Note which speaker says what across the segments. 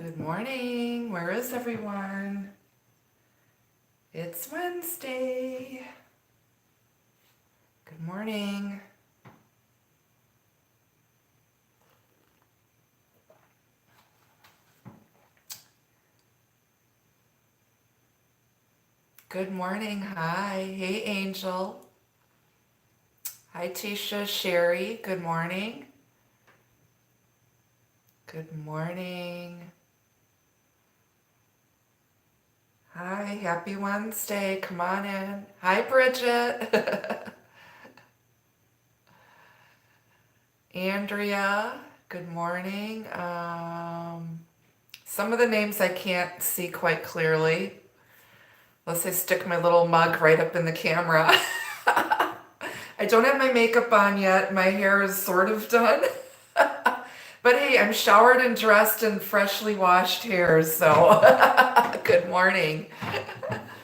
Speaker 1: Good morning. Where is everyone? It's Wednesday. Good morning. Good morning. Hi. Hey, Angel. Hi, Tisha. Sherry. Good morning. Good morning. Hi. Happy Wednesday. Come on in. Hi, Bridget. Andrea. Good morning. Some of the names I can't see quite clearly, unless I stick my little mug right up in the camera. I don't have my makeup on yet. My hair is sort of done. But hey, I'm showered and dressed and freshly washed hair, so good morning.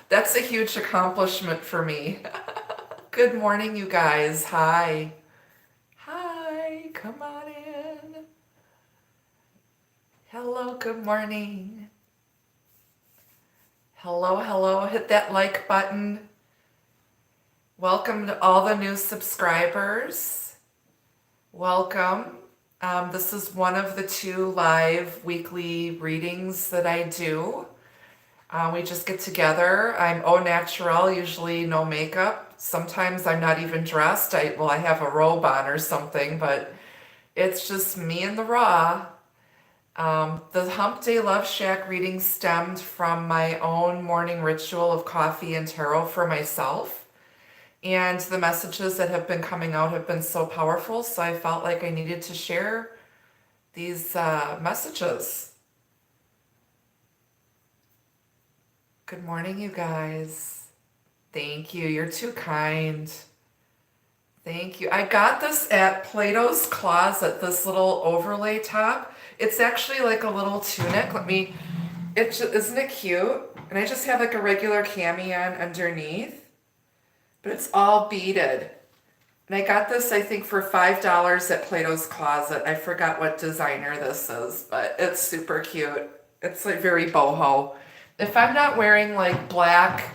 Speaker 1: That's a huge accomplishment for me. Good morning, you guys. Hi. Hi, come on in. Hello, good morning. Hello, hello. Hit that like button. Welcome to all the new subscribers. Welcome. This is one of the 2 live weekly readings that I do. We just get together. I'm au naturel, usually no makeup. Sometimes I'm not even dressed. I have a robe on or something, but it's just me and the raw. The Humpday Love Shack reading stemmed from my own morning ritual of coffee and tarot for myself. And the messages that have been coming out have been so powerful, so I felt like I needed to share these messages. Good morning, you guys. Thank you. You're too kind. Thank you. I got this at Plato's Closet, this little overlay top. It's actually like a little tunic. Isn't it cute? And I just have like a regular cami on underneath. But it's all beaded. And I got this, I think, for $5 at Plato's Closet. I forgot what designer this is, but it's super cute. It's like very boho. If I'm not wearing like black,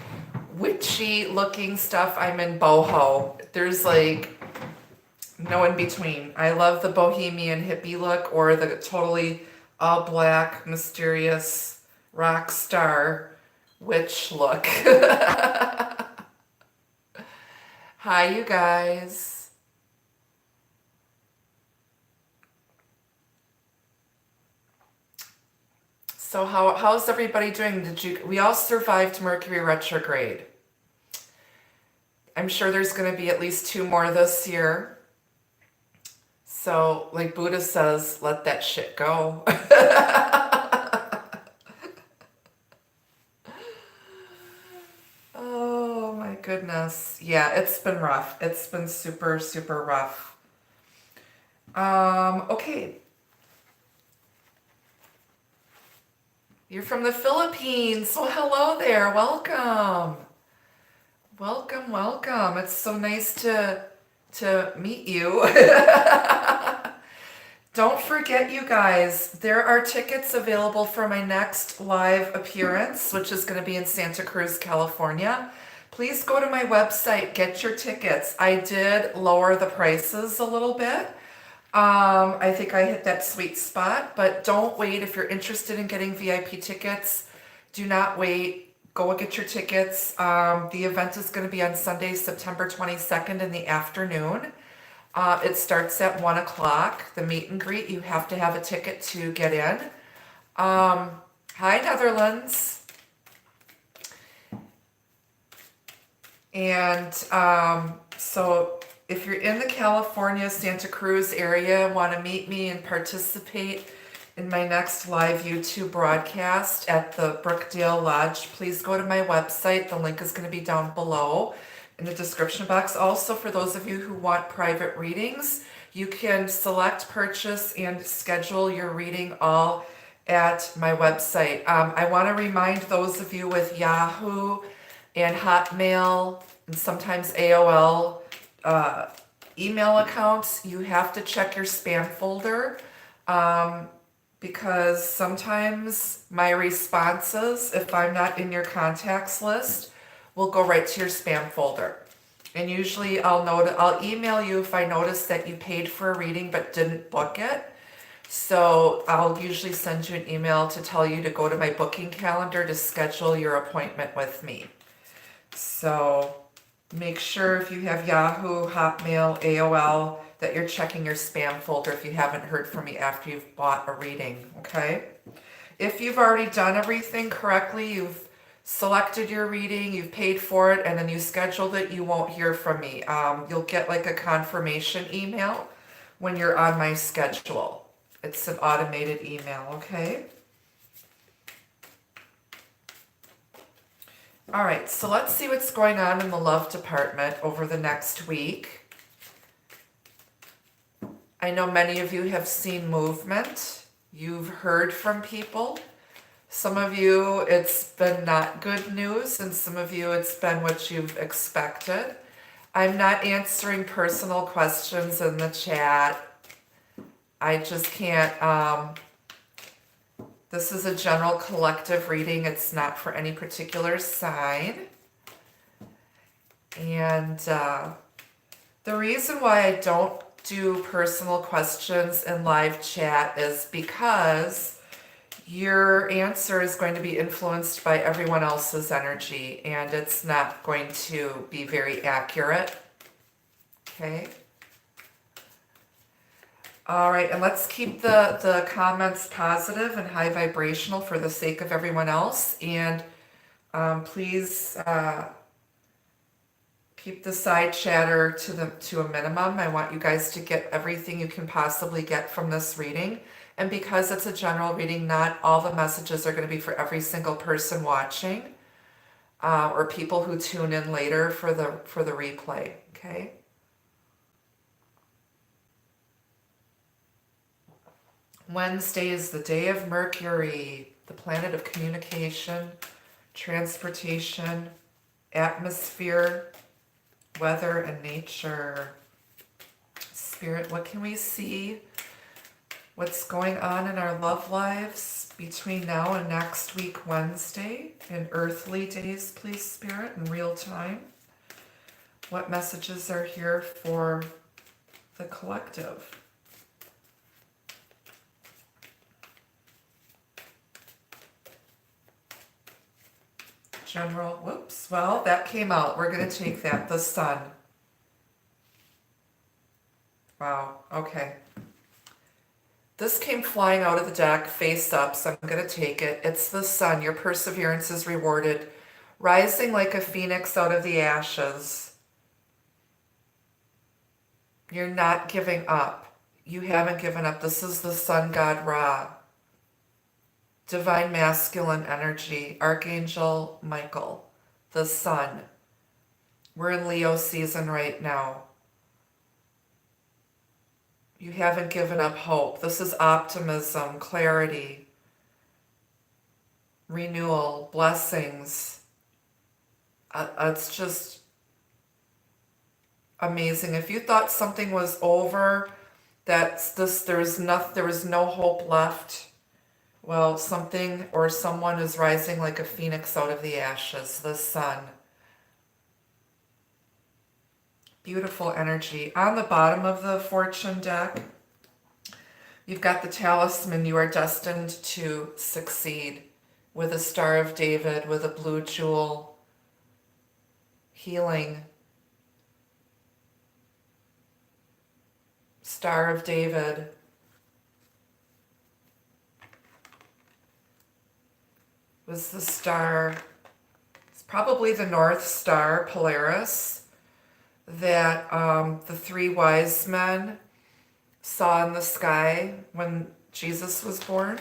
Speaker 1: witchy looking stuff, I'm in boho. There's like no in between. I love the bohemian hippie look or the totally all black, mysterious rock star witch look. Hi, you guys. So how's everybody doing? We all survived Mercury retrograde. I'm sure there's going to be at least 2 more this year. So, like Buddha says, let that shit go. Oh my goodness. Yeah, it's been rough. It's been super, super rough. Okay. You're from the Philippines. So hello there. Welcome. Welcome, welcome. It's so nice to meet you. Don't forget, you guys, there are tickets available for my next live appearance, which is going to be in Santa Cruz, California. Please go to my website, get your tickets. I did lower the prices a little bit. I think I hit that sweet spot, but don't wait. If you're interested in getting VIP tickets, do not wait. Go and get your tickets. The event is going to be on Sunday, September 22nd in the afternoon. It starts at 1 o'clock. The meet and greet, you have to have a ticket to get in. Hi, Netherlands. And so if you're in the California, Santa Cruz area, want to meet me and participate in my next live YouTube broadcast at the Brookdale Lodge, please go to my website. The link is going to be down below in the description box. Also, for those of you who want private readings, you can select, purchase, and schedule your reading all at my website. I want to remind those of you with Yahoo and Hotmail and sometimes AOL email accounts, you have to check your spam folder. because sometimes my responses, if I'm not in your contacts list, will go right to your spam folder. And usually I'll email you if I notice that you paid for a reading but didn't book it. So I'll usually send you an email to tell you to go to my booking calendar to schedule your appointment with me. So make sure if you have Yahoo, Hotmail, AOL, that you're checking your spam folder if you haven't heard from me after you've bought a reading, okay? If you've already done everything correctly, you've selected your reading, you've paid for it, and then you scheduled it, you won't hear from me. You'll get like a confirmation email when you're on my schedule. It's an automated email, okay? All right, so let's see what's going on in the love department over the next week. I know many of you have seen movement. You've heard from people. Some of you, it's been not good news, and some of you, it's been what you've expected. I'm not answering personal questions in the chat. I just can't, this is a general collective reading. It's not for any particular sign. And the reason why I don't do personal questions in live chat is because your answer is going to be influenced by everyone else's energy, and it's not going to be very accurate. Okay. All right, and let's keep the comments positive and high vibrational for the sake of everyone else. And please keep the side chatter to a minimum. I want you guys to get everything you can possibly get from this reading. And because it's a general reading, not all the messages are going to be for every single person watching or people who tune in later for the replay. Okay. Wednesday is the day of Mercury, the planet of communication, transportation, atmosphere, weather, and nature. Spirit, what can we see? What's going on in our love lives between now and next week, Wednesday, in earthly days, please, Spirit, in real time? What messages are here for the collective? General, whoops, well, that came out. We're going to take that. The sun. Wow, okay. This came flying out of the deck, face up, so I'm going to take it. It's the sun. Your perseverance is rewarded. Rising like a phoenix out of the ashes. You're not giving up. You haven't given up. This is the sun god Ra. Divine masculine energy, Archangel Michael, the sun. We're in Leo season right now. You haven't given up hope. This is optimism, clarity, renewal, blessings. It's just amazing. If you thought something was over, there was no hope left. Well, something or someone is rising like a phoenix out of the ashes, the sun. Beautiful energy. On the bottom of the fortune deck, you've got the talisman. You are destined to succeed with a Star of David, with a blue jewel, healing. Star of David. Was the star, it's probably the North Star, Polaris, that the three wise men saw in the sky when Jesus was born.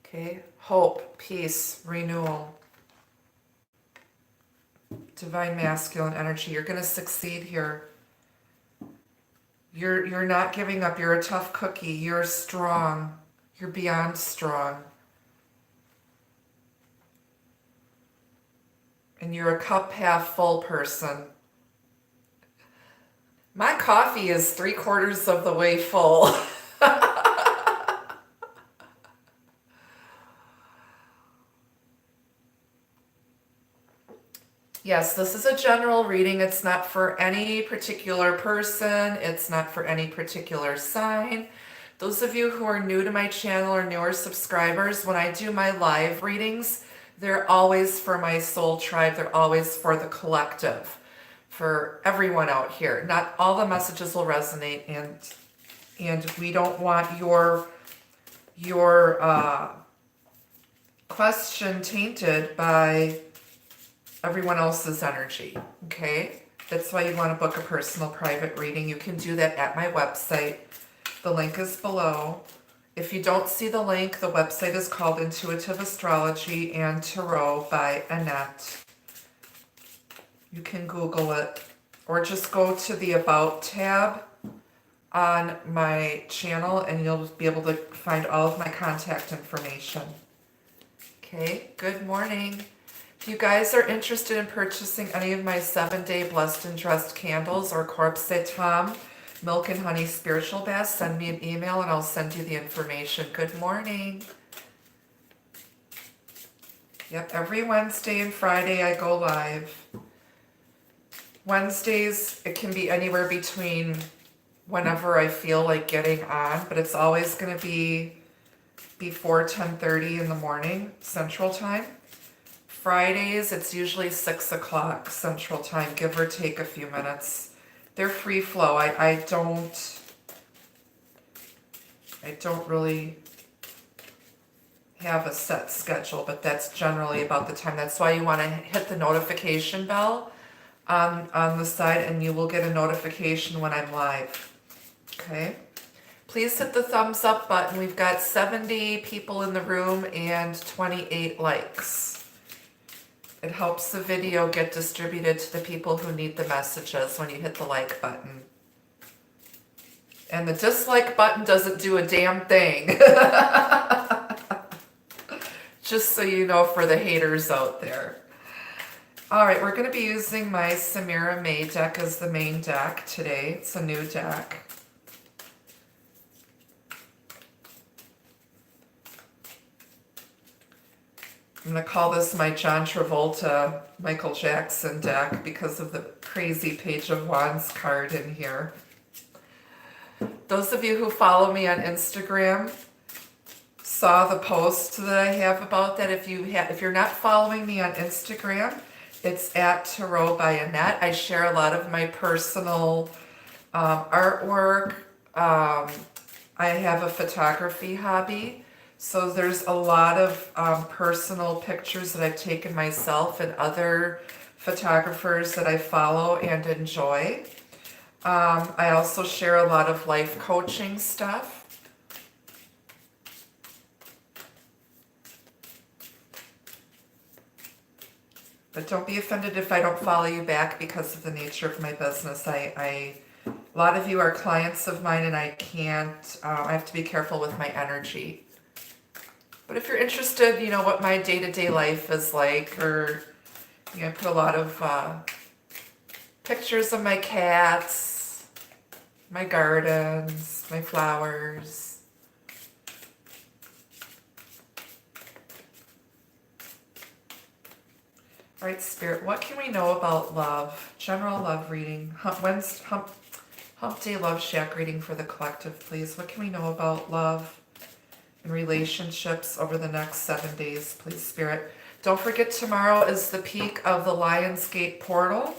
Speaker 1: Okay, hope, peace, renewal, divine masculine energy. You're going to succeed here. You're not giving up. You're a tough cookie. You're strong. You're beyond strong. And you're a cup half full person. My coffee is 3/4 of the way full. Yes, this is a general reading. It's not for any particular person. It's not for any particular sign. Those of you who are new to my channel or newer subscribers, when I do my live readings, they're always for my soul tribe. They're always for the collective, for everyone out here. Not all the messages will resonate, and we don't want your question tainted by everyone else's energy, okay? That's why you want to book a personal private reading. You can do that at my website. The link is below. If you don't see the link, the website is called Intuitive Astrology and Tarot by Annette. You can Google it, or just go to the About tab on my channel and you'll be able to find all of my contact information. Okay, good morning. If you guys are interested in purchasing any of my 7-day Blessed and Dressed candles or Corpse de Tom Milk and Honey Spiritual Bath, send me an email and I'll send you the information. Good morning. Yep, every Wednesday and Friday I go live. Wednesdays, it can be anywhere between whenever I feel like getting on, but it's always going to be before 10:30 in the morning, Central Time. Fridays, it's usually 6 o'clock Central Time, give or take a few minutes. They're free flow. I don't really have a set schedule, but that's generally about the time. That's why you want to hit the notification bell on the side and you will get a notification when I'm live. Okay? Please hit the thumbs up button. We've got 70 people in the room and 28 likes. It helps the video get distributed to the people who need the messages when you hit the like button. And the dislike button doesn't do a damn thing. Just so you know, for the haters out there. All right, we're going to be using my Samira May deck as the main deck today. It's a new deck. I'm going to call this my John Travolta, Michael Jackson deck because of the crazy Page of Wands card in here. Those of you who follow me on Instagram saw the post that I have about that. If you're not following me on Instagram, it's at Tarot by Annette. I share a lot of my personal artwork. I have a photography hobby. So there's a lot of personal pictures that I've taken myself and other photographers that I follow and enjoy. I also share a lot of life coaching stuff. But don't be offended if I don't follow you back because of the nature of my business. A lot of you are clients of mine and I can't, I have to be careful with my energy. But if you're interested, you know, what my day-to-day life is like, or, you know, I put a lot of pictures of my cats, my gardens, my flowers. All right, Spirit, what can we know about love? General love reading. Humpday Love Shack reading for the collective, please. What can we know about love and relationships over the next 7 days, please, Spirit? Don't forget, tomorrow is the peak of the Lionsgate portal.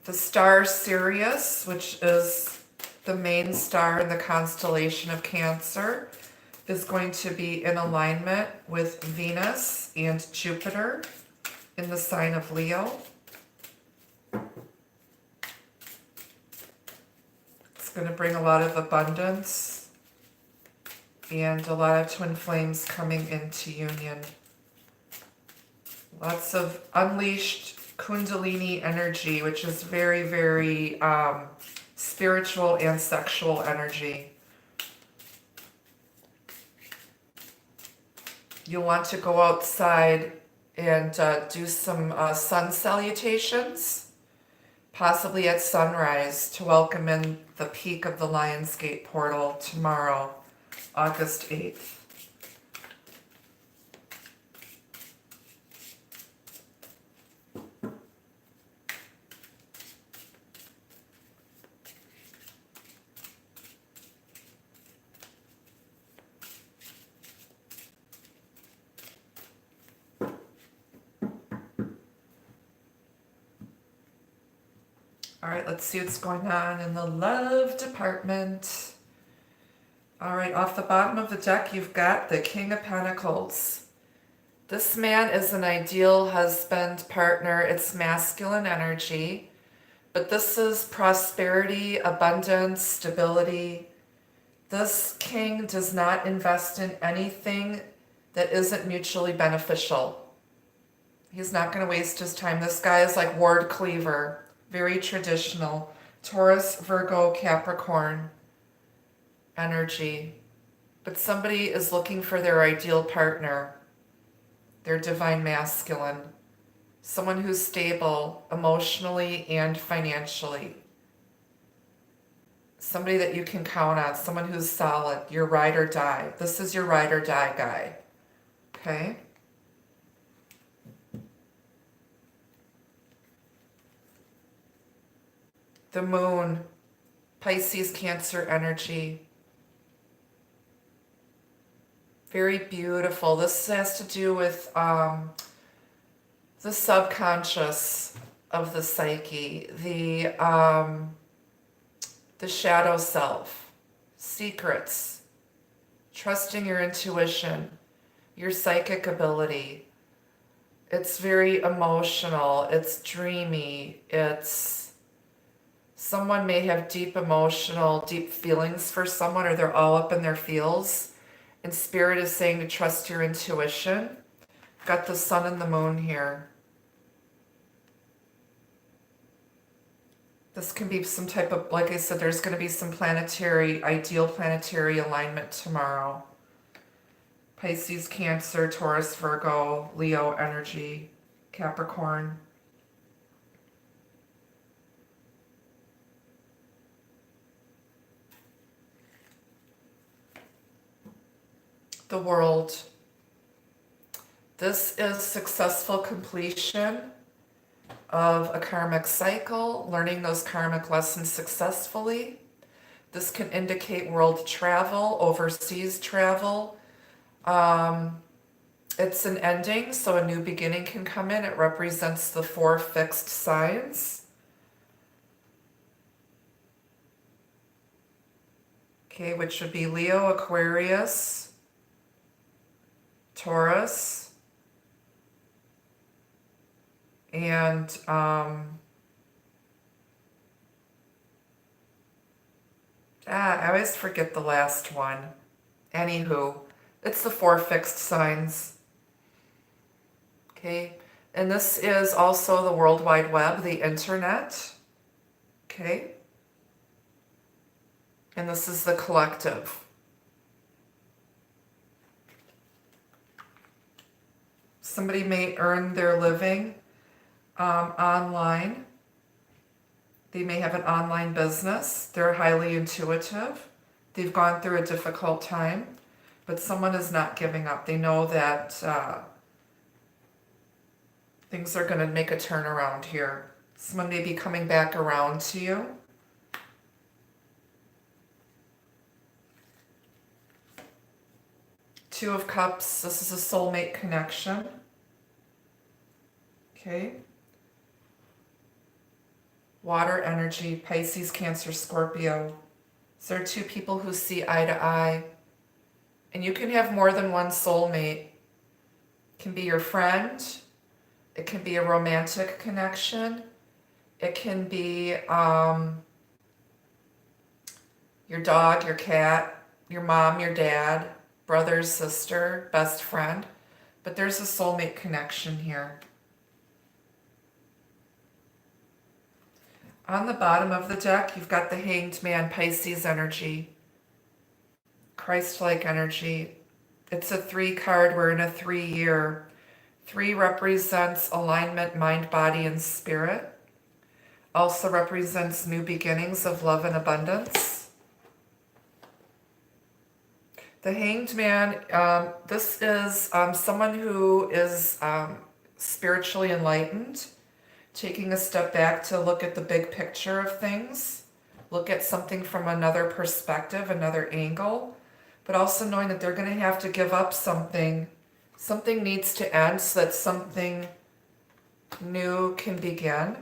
Speaker 1: The star Sirius, which is the main star in the constellation of Cancer, is going to be in alignment with Venus and Jupiter in the sign of Leo. It's going to bring a lot of abundance and a lot of twin flames coming into union. Lots of unleashed Kundalini energy, which is very, very spiritual and sexual energy. You'll want to go outside and do some sun salutations possibly at sunrise, to welcome in the peak of the Lionsgate portal tomorrow, August 8th. All right, let's see what's going on in the love department. All right, off the bottom of the deck, you've got the King of Pentacles. This man is an ideal husband, partner. It's masculine energy, but this is prosperity, abundance, stability. This king does not invest in anything that isn't mutually beneficial. He's not going to waste his time. This guy is like Ward Cleaver, very traditional. Taurus, Virgo, Capricorn energy. But somebody is looking for their ideal partner, their divine masculine. Someone who's stable emotionally and financially. Somebody that you can count on, someone who's solid, your ride or die. This is your ride or die guy, okay? The moon, Pisces, Cancer energy. Very beautiful. This has to do with the subconscious of the psyche, the shadow self, secrets, trusting your intuition, your psychic ability. It's very emotional, it's dreamy, someone may have deep emotional, deep feelings for someone, or they're all up in their feels, and Spirit is saying to trust your intuition. Got the sun and the moon here. This can be some type of, like I said, there's going to be some ideal planetary alignment tomorrow. Pisces, Cancer, Taurus, Virgo, Leo energy, Capricorn. The World. This is successful completion of a karmic cycle, learning those karmic lessons successfully. This can indicate world travel, overseas travel. It's an ending, so a new beginning can come in. It represents the 4 fixed signs. Okay, which would be Leo, Aquarius, Taurus, and I always forget the last one. Anywho, it's the 4 fixed signs. Okay, and this is also the World Wide Web, the internet. Okay, and this is the collective. Somebody may earn their living online. They may have an online business. They're highly intuitive. They've gone through a difficult time, but someone is not giving up. They know that things are going to make a turnaround here. Someone may be coming back around to you. Two of Cups. This is a soulmate connection. Okay. Water energy, Pisces, Cancer, Scorpio. So there are 2 people who see eye to eye. And you can have more than one soulmate. It can be your friend. It can be a romantic connection. It can be your dog, your cat, your mom, your dad, brother, sister, best friend. But there's a soulmate connection here. On the bottom of the deck, you've got the Hanged Man, Pisces energy, Christ-like energy. It's a 3 card. We're in a 3-year. 3 represents alignment, mind, body, and spirit. Also represents new beginnings of love and abundance. The Hanged Man, this is someone who is spiritually enlightened, taking a step back to look at the big picture of things, look at something from another perspective, another angle, but also knowing that they're going to have to give up something. Something needs to end so that something new can begin.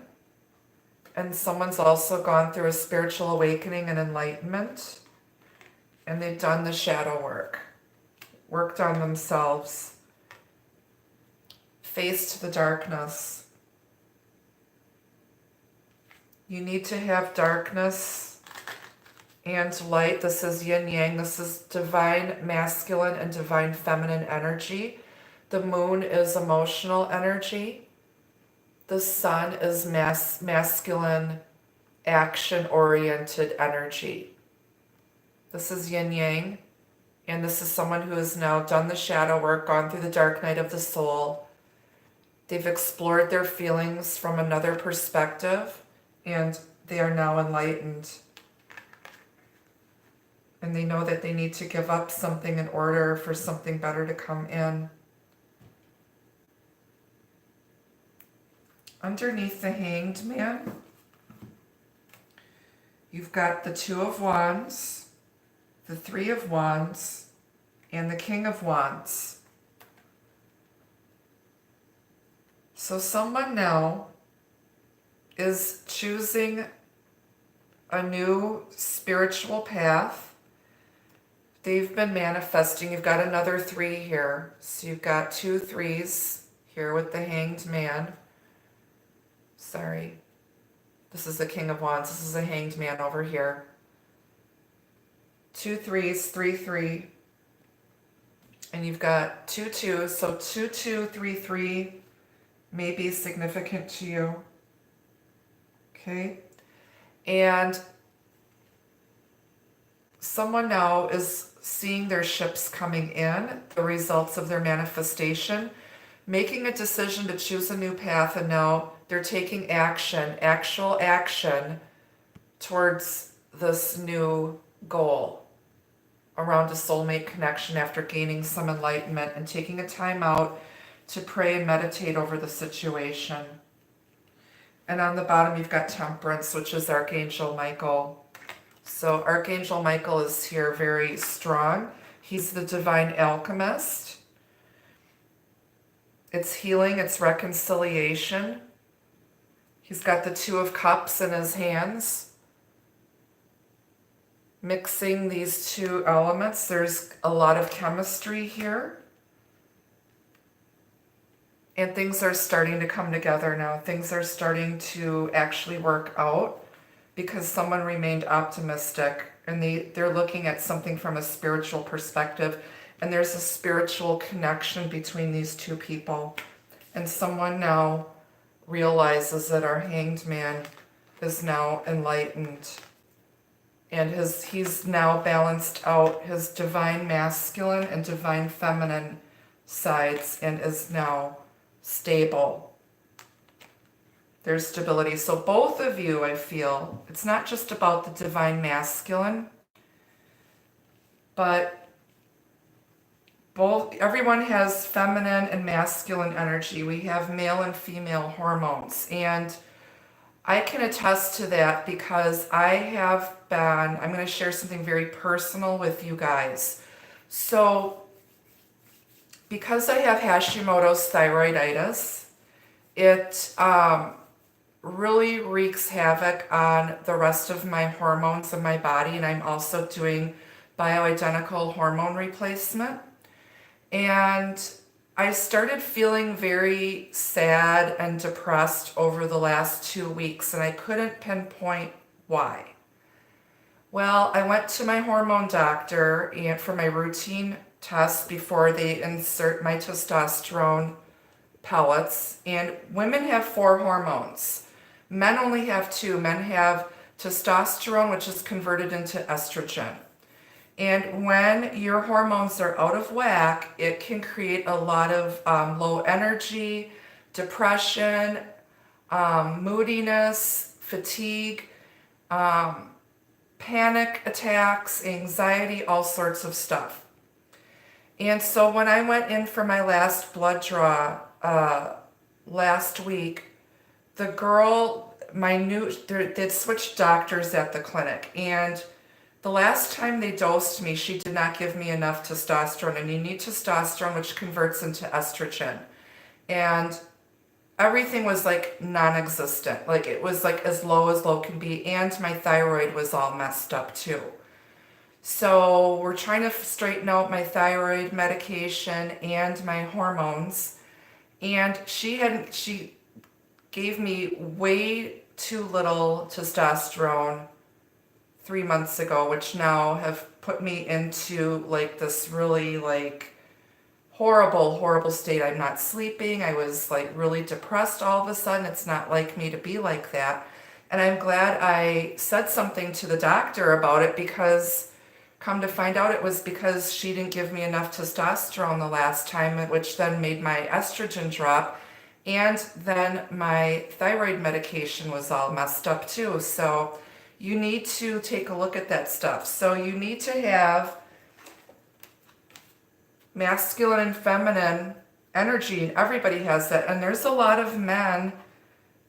Speaker 1: And someone's also gone through a spiritual awakening and enlightenment, and they've done the shadow work, worked on themselves, faced the darkness. You need to have darkness and light. This is yin yang. This is divine masculine and divine feminine energy. The moon is emotional energy. The sun is masculine, action-oriented energy. This is yin yang, and this is someone who has now done the shadow work, gone through the dark night of the soul. They've explored their feelings from another perspective, and they are now enlightened. And they know that they need to give up something in order for something better to come in. Underneath the Hanged Man, you've got the Two of Wands, the Three of Wands, and the King of Wands. So someone now is choosing a new spiritual path. They've been manifesting. You've got another 3 here. So you've got 2 3s here with the Hanged Man. Sorry. This is the King of Wands. This is a Hanged Man over here. 2 3s, 3 3. And you've got 2 2s. So 2 2, 3 3 may be significant to you. Okay. And someone now is seeing their ships coming in, the results of their manifestation, making a decision to choose a new path, and now they're taking action, actual action towards this new goal around a soulmate connection after gaining some enlightenment and taking a time out to pray and meditate over the situation. And on the bottom, you've got Temperance, which is Archangel Michael. So Archangel Michael is here very strong. He's the divine alchemist. It's healing, it's reconciliation. He's got the Two of Cups in his hands. Mixing these 2 elements, there's a lot of chemistry here. And things are starting to come together now. Things are starting to actually work out because someone remained optimistic, and they're looking at something from a spiritual perspective, and there's a spiritual connection between these 2 people. And someone now realizes that our Hanged Man is now enlightened, and he's now balanced out his divine masculine and divine feminine sides and is now stable. There's stability. So both of you, I feel, it's not just about the divine masculine, but everyone has feminine and masculine energy. We have male and female hormones, and I can attest to that because I'm going to share something very personal with you guys. So because I have Hashimoto's thyroiditis, it really wreaks havoc on the rest of my hormones in my body, and I'm also doing bioidentical hormone replacement. And I started feeling very sad and depressed over the last 2 weeks, and I couldn't pinpoint why. Well, I went to my hormone doctor for my routine test before they insert my testosterone pellets. And women have 4 hormones. Men only have 2. Men have testosterone, which is converted into estrogen. And when your hormones are out of whack, it can create a lot of low energy, depression, moodiness, fatigue, panic attacks, anxiety, all sorts of stuff. And so when I went in for my last blood draw last week, the girl, they'd switched doctors at the clinic, and the last time they dosed me, she did not give me enough testosterone, and you need testosterone, which converts into estrogen. And everything was like non-existent. Like it was like as low can be, and my thyroid was all messed up too. So we're trying to straighten out my thyroid medication and my hormones. And she gave me way too little testosterone 3 months ago, which now have put me into like this really like horrible state. I'm not sleeping. I was like really depressed all of a sudden. It's not like me to be like that. And I'm glad I said something to the doctor about it, because come to find out it was because she didn't give me enough testosterone the last time, which then made my estrogen drop. And then my thyroid medication was all messed up too. So you need to take a look at that stuff. So you need to have masculine and feminine energy, and everybody has that. And there's a lot of men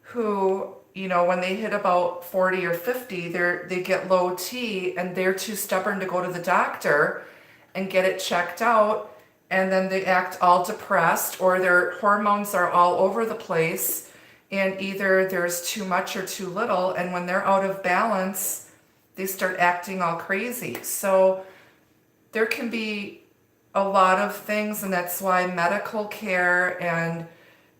Speaker 1: who, you know, when they hit about 40 or 50, they get low T, and they're too stubborn to go to the doctor and get it checked out. And then they act all depressed, or their hormones are all over the place, and either there's too much or too little. And when they're out of balance, they start acting all crazy. So there can be a lot of things, and that's why medical care, and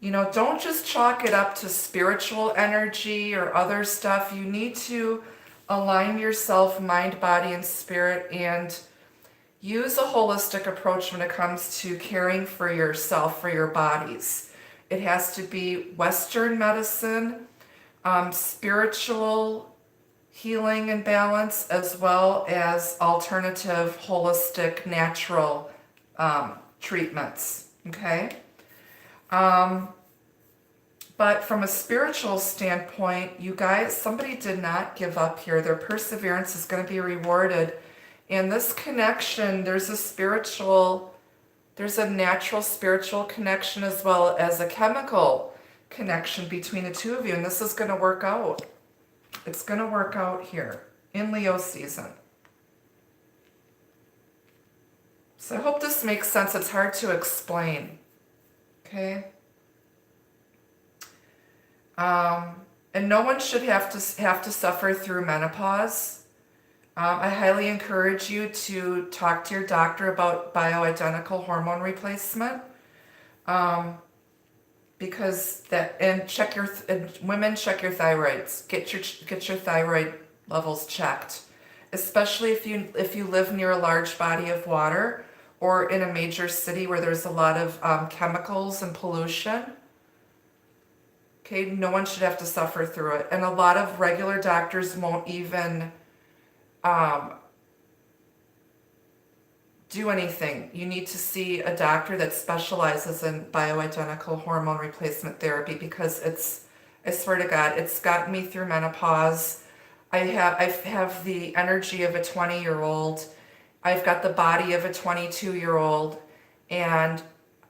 Speaker 1: you know, don't just chalk it up to spiritual energy or other stuff. You need to align yourself, mind, body, and spirit, and use a holistic approach when it comes to caring for yourself, for your bodies. It has to be Western medicine, spiritual healing and balance, as well as alternative, holistic, natural treatments, okay? But from a spiritual standpoint, you guys, somebody did not give up here. Their perseverance is going to be rewarded. And this connection, there's a natural spiritual connection, as well as a chemical connection between the two of you. And this is going to work out. It's going to work out here in Leo season. So I hope this makes sense. It's hard to explain. Okay? And no one should have to suffer through menopause. I highly encourage you to talk to your doctor about bioidentical hormone replacement, because women, check your thyroids. Get your thyroid levels checked, especially if you live near a large body of water or in a major city where there's a lot of chemicals and pollution. Okay, no one should have to suffer through it. And a lot of regular doctors won't even do anything. You need to see a doctor that specializes in bioidentical hormone replacement therapy, because I swear to God, it's gotten me through menopause. I have the energy of a 20-year-old. I've got the body of a 22-year-old, and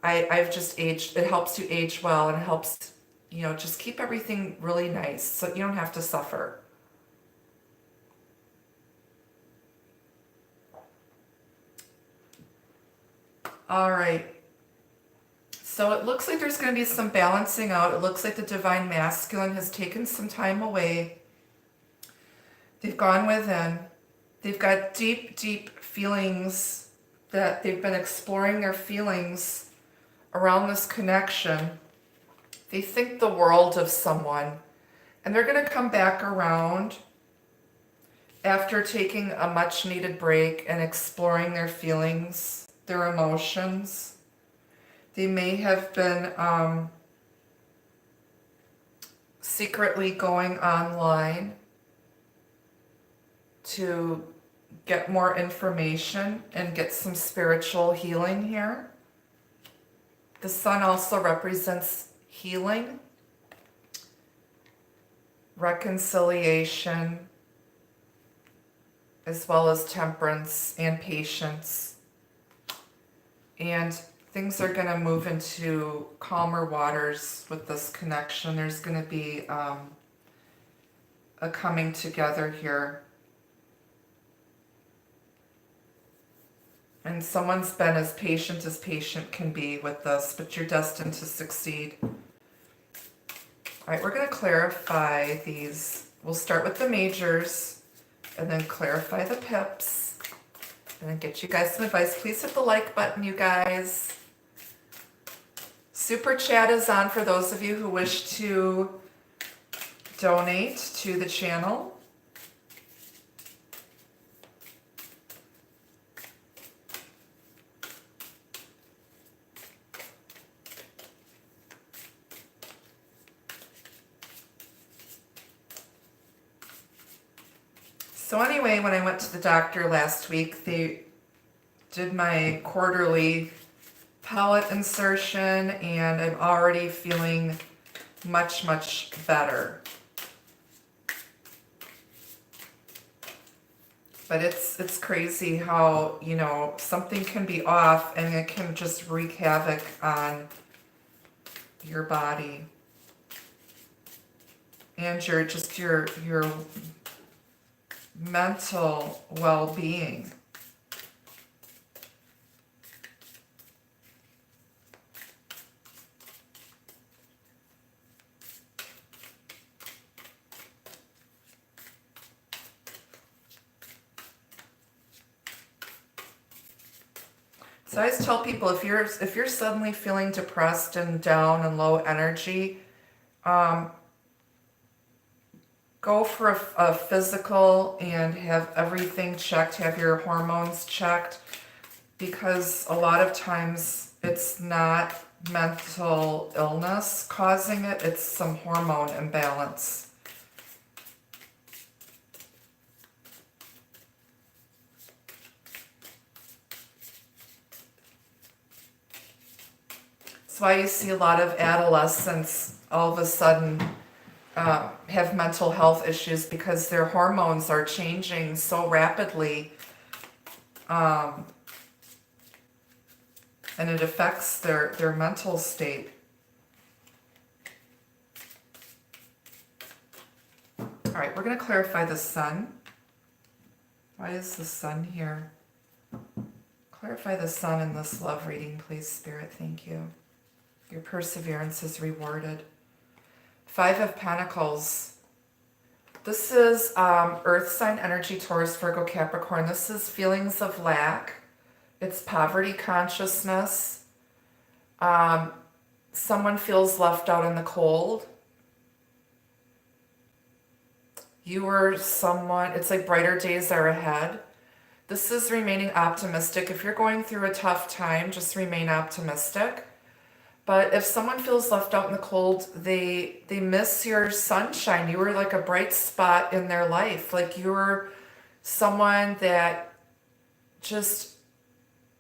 Speaker 1: I've just aged. It helps you age well, and it helps, you know, just keep everything really nice so you don't have to suffer. All right. So it looks like there's going to be some balancing out. It looks like the divine masculine has taken some time away. They've gone within. They've got deep, deep feelings that they've been exploring their feelings around this connection. They think the world of someone, and they're going to come back around after taking a much needed break and exploring their feelings, their emotions. They may have been secretly going online to get more information and get some spiritual healing here. The sun also represents healing. reconciliation, as well as temperance and patience. And things are going to move into calmer waters with this connection. There's going to be a coming together here. And someone's been as patient can be with this, but you're destined to succeed. All right, we're going to clarify these. We'll start with the majors and then clarify the pips and then get you guys some advice. Please hit the like button, you guys. Super chat is on for those of you who wish to donate to the channel. So anyway, when I went to the doctor last week, they did my quarterly pellet insertion, and I'm already feeling much, much better. But it's crazy how, you know, something can be off and it can just wreak havoc on your body and your mental well-being. So I always tell people, if you're suddenly feeling depressed and down and low energy, go for a physical and have everything checked, have your hormones checked, because a lot of times it's not mental illness causing it, it's some hormone imbalance. That's why you see a lot of adolescents all of a sudden have mental health issues, because their hormones are changing so rapidly, and it affects their mental state. All right, we're going to clarify the sun. Why is the sun here? Clarify the sun in this love reading, please, Spirit. Thank you. Your perseverance is rewarded. 5 of Pentacles. This is Earth sign energy, Taurus, Virgo, Capricorn. This is feelings of lack. It's poverty consciousness. Someone feels left out in the cold. You or someone, it's like brighter days are ahead. This is remaining optimistic. If you're going through a tough time, just remain optimistic. But if someone feels left out in the cold, they miss your sunshine. You were like a bright spot in their life. Like you were someone that just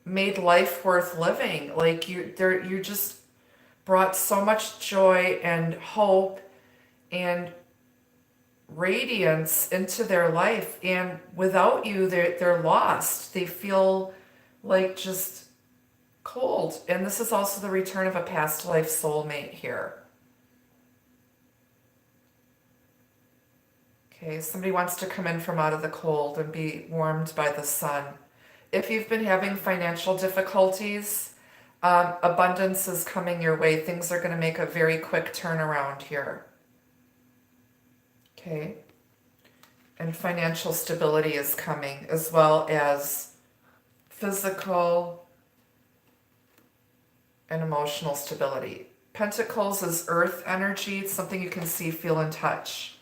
Speaker 1: made life worth living. Like you just brought so much joy and hope and radiance into their life. And without you, they're lost. They feel like just cold. And this is also the return of a past life soulmate here. Okay, somebody wants to come in from out of the cold and be warmed by the sun. If you've been having financial difficulties, abundance is coming your way. Things are going to make a very quick turnaround here. Okay. And financial stability is coming, as well as physical and emotional stability. Pentacles is earth energy. It's something you can see, feel, and touch.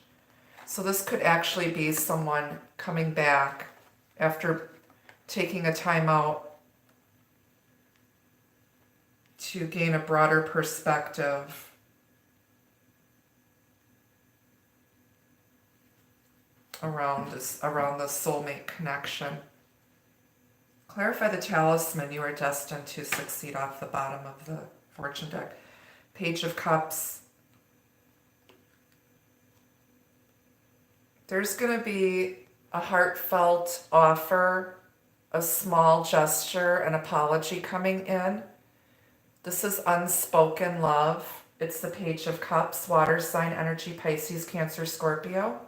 Speaker 1: So this could actually be someone coming back after taking a time out to gain a broader perspective around the soulmate connection. Clarify the talisman. You are destined to succeed off the bottom of the fortune deck. Page of Cups. There's going to be a heartfelt offer, a small gesture, an apology coming in. This is unspoken love. It's the Page of Cups, water sign energy, Pisces, Cancer, Scorpio.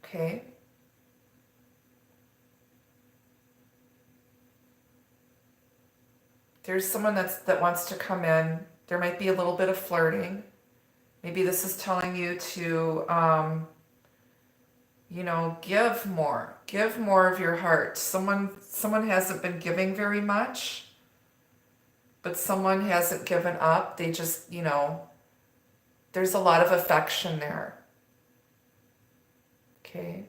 Speaker 1: Okay. There's someone that wants to come in. There might be a little bit of flirting. Maybe this is telling you to, give more. Give more of your heart. Someone hasn't been giving very much, but someone hasn't given up. They just, there's a lot of affection there. Okay.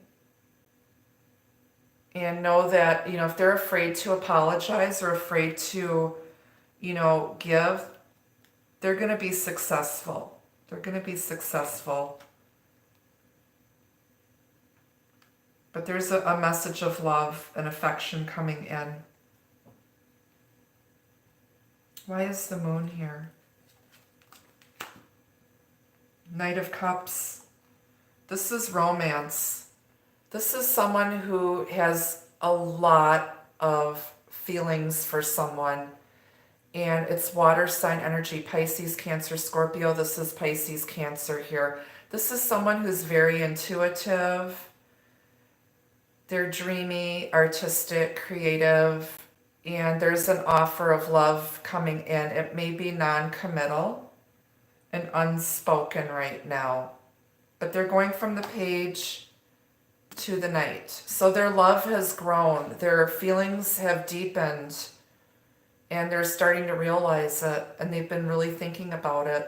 Speaker 1: And know that, if they're afraid to apologize or afraid to, give, they're going to be successful. They're going to be successful. But there's a message of love and affection coming in. Why is the moon here? Knight of Cups. This is romance. This is someone who has a lot of feelings for someone. And it's water sign energy, Pisces, Cancer, Scorpio. This is Pisces, Cancer here. This is someone who's very intuitive. They're dreamy, artistic, creative, and there's an offer of love coming in. It may be non-committal and unspoken right now, but they're going from the Page to the Knight. So their love has grown, their feelings have deepened, and they're starting to realize it, and they've been really thinking about it.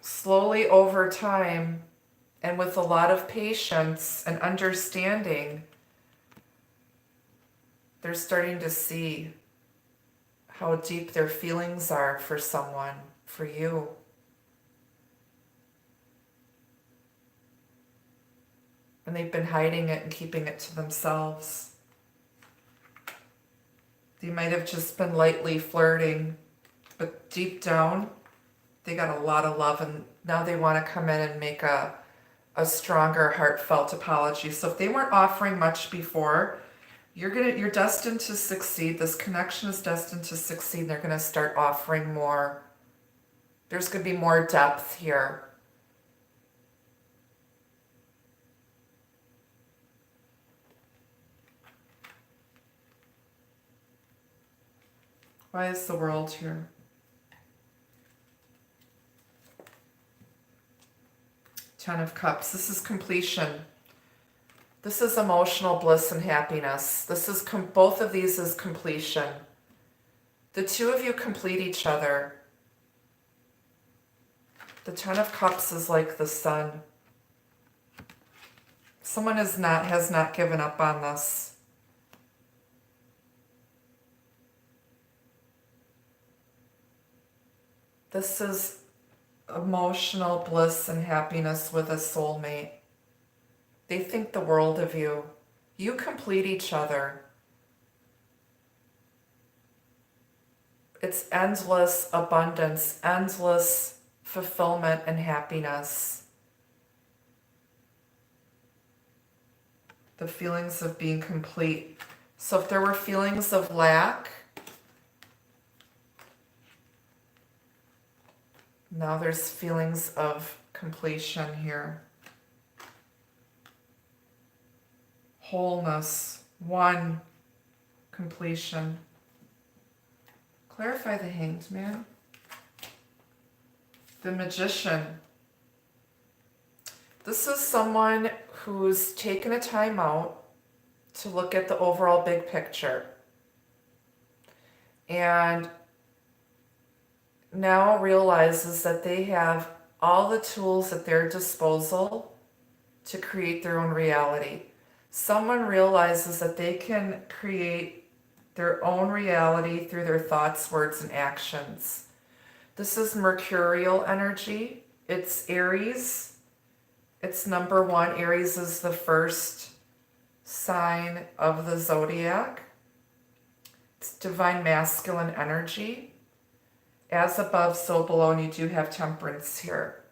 Speaker 1: Slowly over time, and with a lot of patience and understanding, they're starting to see how deep their feelings are for someone, for you. And they've been hiding it and keeping it to themselves. They might have just been lightly flirting, but deep down, they got a lot of love, and now they want to come in and make a stronger, heartfelt apology. So if they weren't offering much before, you're destined to succeed. This connection is destined to succeed. They're going to start offering more. There's going to be more depth here. Why is the World here? Ten of Cups. This is completion. This is emotional bliss and happiness. This is both of these is completion. The two of you complete each other. The Ten of Cups is like the sun. Someone has not given up on this. This is emotional bliss and happiness with a soulmate. They think the world of you. You complete each other. It's endless abundance, endless fulfillment and happiness. The feelings of being complete. So if there were feelings of lack, now there's feelings of completion here. Wholeness, one, completion. Clarify the Hanged Man. The Magician. This is someone who's taken a time out to look at the overall big picture. And now realizes that they have all the tools at their disposal to create their own reality. Someone realizes that they can create their own reality through their thoughts, words, and actions. This is Mercurial energy. It's Aries. It's number 1. Aries is the first sign of the zodiac. It's divine masculine energy. As above, so below, and you do have Temperance here.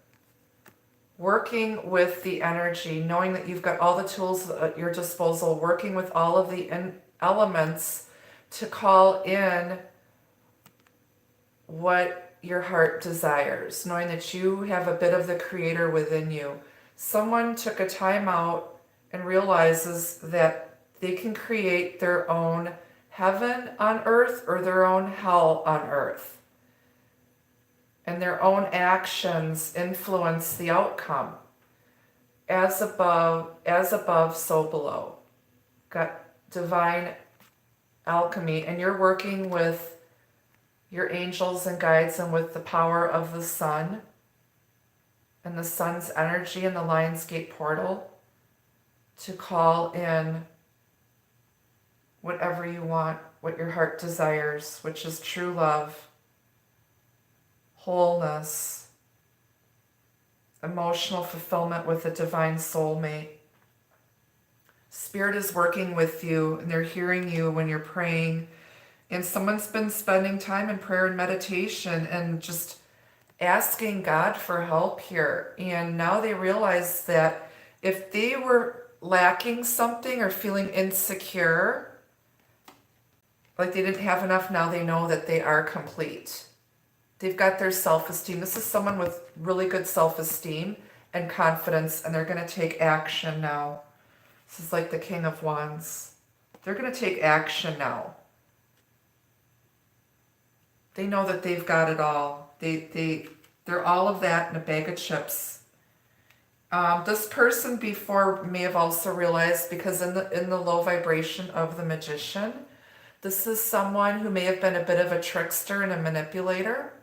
Speaker 1: working with the energy, knowing that you've got all the tools at your disposal, working with all of the elements to call in what your heart desires, knowing that you have a bit of the creator within you. Someone took a time out and realizes that they can create their own heaven on earth or their own hell on earth. And their own actions influence the outcome. As above, so below. Got divine alchemy, and you're working with your angels and guides and with the power of the sun and the sun's energy and the Lionsgate portal to call in whatever you want, what your heart desires, which is true love, wholeness, emotional fulfillment with a divine soulmate. Spirit is working with you, and they're hearing you when you're praying. And someone's been spending time in prayer and meditation and just asking God for help here. And now they realize that if they were lacking something or feeling insecure, like they didn't have enough, now they know that they are complete. They've got their self-esteem. This is someone with really good self-esteem and confidence, and they're going to take action now. This is like the King of Wands. They're going to take action now. They know that they've got it all. They're all of that in a bag of chips. This person before may have also realized, because in the low vibration of the Magician, this is someone who may have been a bit of a trickster and a manipulator.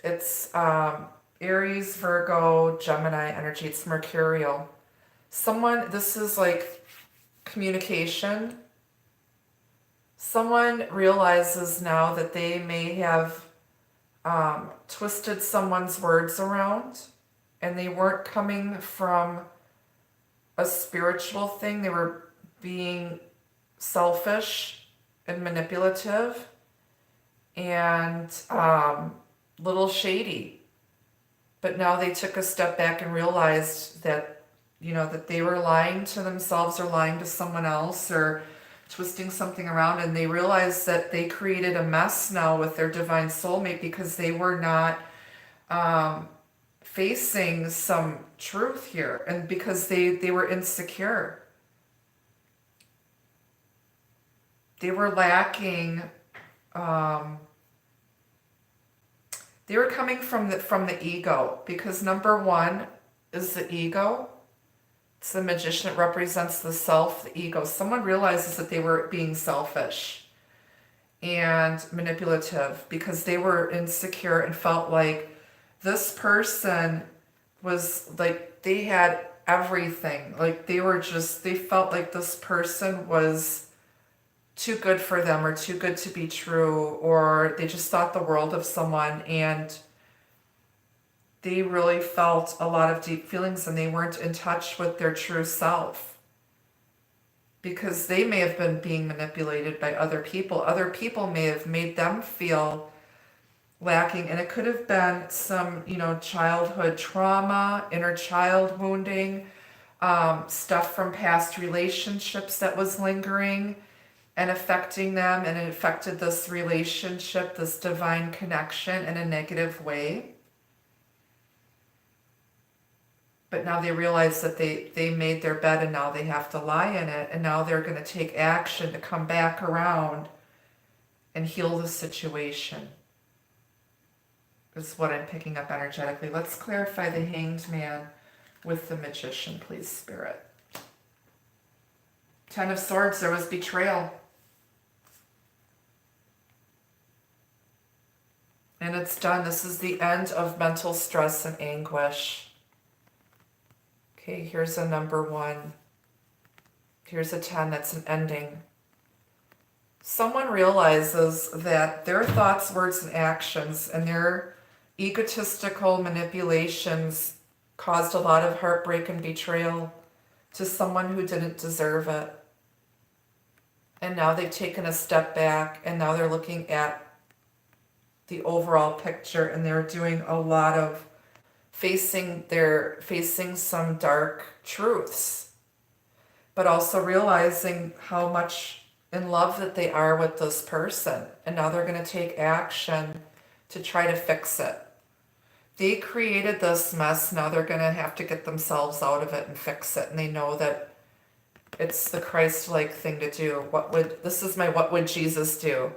Speaker 1: It's Aries, Virgo, Gemini energy. It's mercurial. This is like communication. Someone realizes now that they may have twisted someone's words around, and they weren't coming from a spiritual thing. They were being selfish and manipulative and little shady. But now they took a step back and realized that, that they were lying to themselves or lying to someone else or twisting something around, and they realized that they created a mess now with their divine soulmate because they were not facing some truth here, and because they were insecure. They were lacking, they were coming from the ego, because number one is the ego. It's the Magician. It represents the self, the ego. Someone realizes that they were being selfish and manipulative because they were insecure and felt like this person was like, they had everything. Like they felt like this person was too good for them or too good to be true, or they just thought the world of someone, and they really felt a lot of deep feelings, and they weren't in touch with their true self because they may have been being manipulated by other people. Other people may have made them feel lacking, and it could have been some, childhood trauma, inner child wounding, stuff from past relationships that was lingering and affecting them, and it affected this relationship, this divine connection, in a negative way. But now they realize that they made their bed, and now they have to lie in it, and now they're going to take action to come back around and heal the situation. Is what I'm picking up energetically. Let's clarify the Hanged Man with the Magician, please, Spirit. Ten of Swords, there was betrayal. And it's done. This is the end of mental stress and anguish. Okay, here's a number 1. Here's a 10, that's an ending. Someone realizes that their thoughts, words, and actions and their egotistical manipulations caused a lot of heartbreak and betrayal to someone who didn't deserve it. And now they've taken a step back, and now they're looking at the overall picture, and they're doing a lot of facing some dark truths, but also realizing how much in love that they are with this person. And now they're going to take action to try to fix it. They created this mess. Now they're going to have to get themselves out of it and fix it. And they know that it's the Christ-like thing to do. What would Jesus do?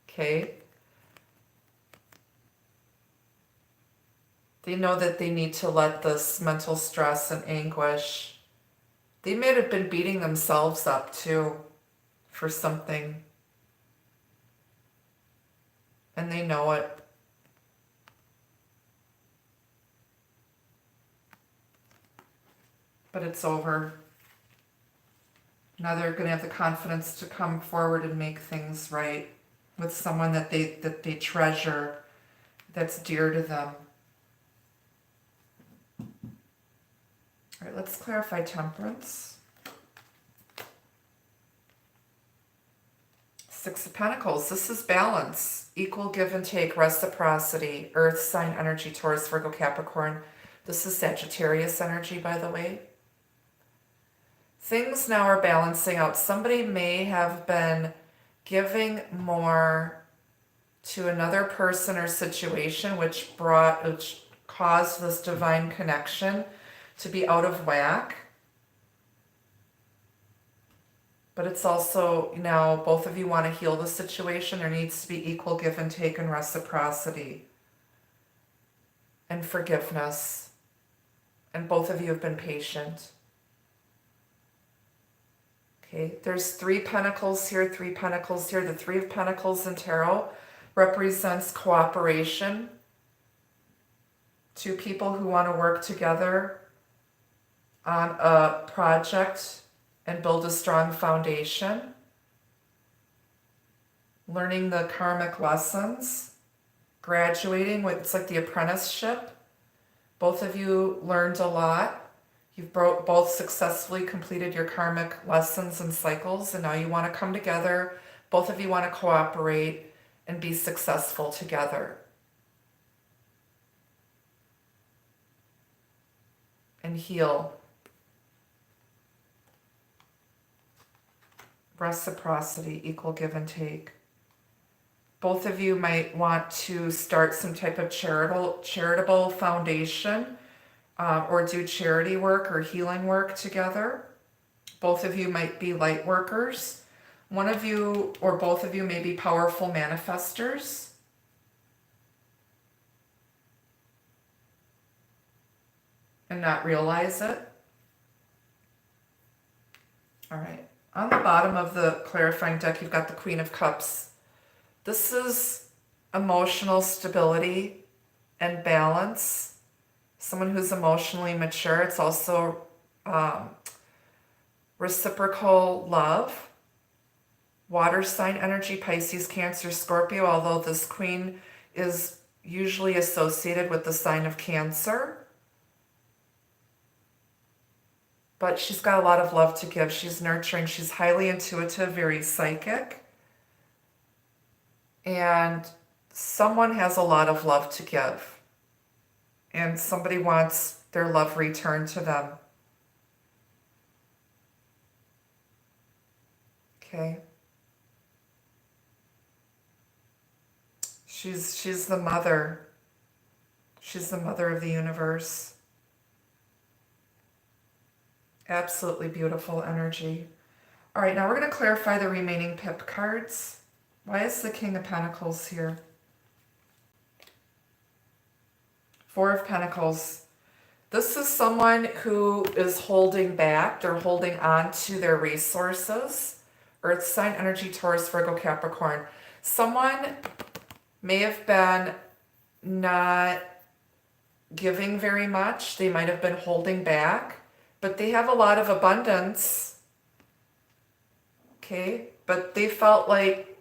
Speaker 1: Okay. They know that they need to let this mental stress and anguish. They may have been beating themselves up too for something. And they know it. But it's over. Now they're going to have the confidence to come forward and make things right with someone that they treasure, that's dear to them. All right, let's clarify temperance. Six of Pentacles. This is balance, equal give and take, reciprocity, earth sign energy, Taurus, Virgo, Capricorn. This is Sagittarius energy, by the way. Things now are balancing out. Somebody may have been giving more to another person or situation, which caused this divine connection to be out of whack. But it's also now both of you want to heal the situation. There needs to be equal give and take and reciprocity and forgiveness. And both of you have been patient. Okay, there's 3 pentacles here, 3 pentacles here. The 3 of Pentacles in Tarot represents cooperation. 2 people who want to work together on a project and build a strong foundation. Learning the karmic lessons. Graduating, it's like the apprenticeship. Both of you learned a lot. You've both successfully completed your karmic lessons and cycles, and now you want to come together. Both of you want to cooperate and be successful together. And heal. Reciprocity, equal give and take. Both of you might want to start some type of charitable foundation, or do charity work or healing work together. Both of you might be light workers. One of you or both of you may be powerful manifestors. And not realize it. All right. On the bottom of the clarifying deck, you've got the Queen of Cups. This is emotional stability and balance. Someone who's emotionally mature. It's also reciprocal love. Water sign energy, Pisces, Cancer, Scorpio, although this Queen is usually associated with the sign of Cancer. But she's got a lot of love to give. She's nurturing. She's highly intuitive, very psychic. And someone has a lot of love to give. And somebody wants their love returned to them. Okay. She's the mother. She's the mother of the universe. Absolutely beautiful energy. All right, now we're going to clarify the remaining pip cards. Why is the King of Pentacles here? 4 of Pentacles. This is someone who is holding back. They're holding on to their resources. Earth sign energy, Taurus, Virgo, Capricorn. Someone may have been not giving very much. They might have been holding back, but they have a lot of abundance. Okay, but they felt like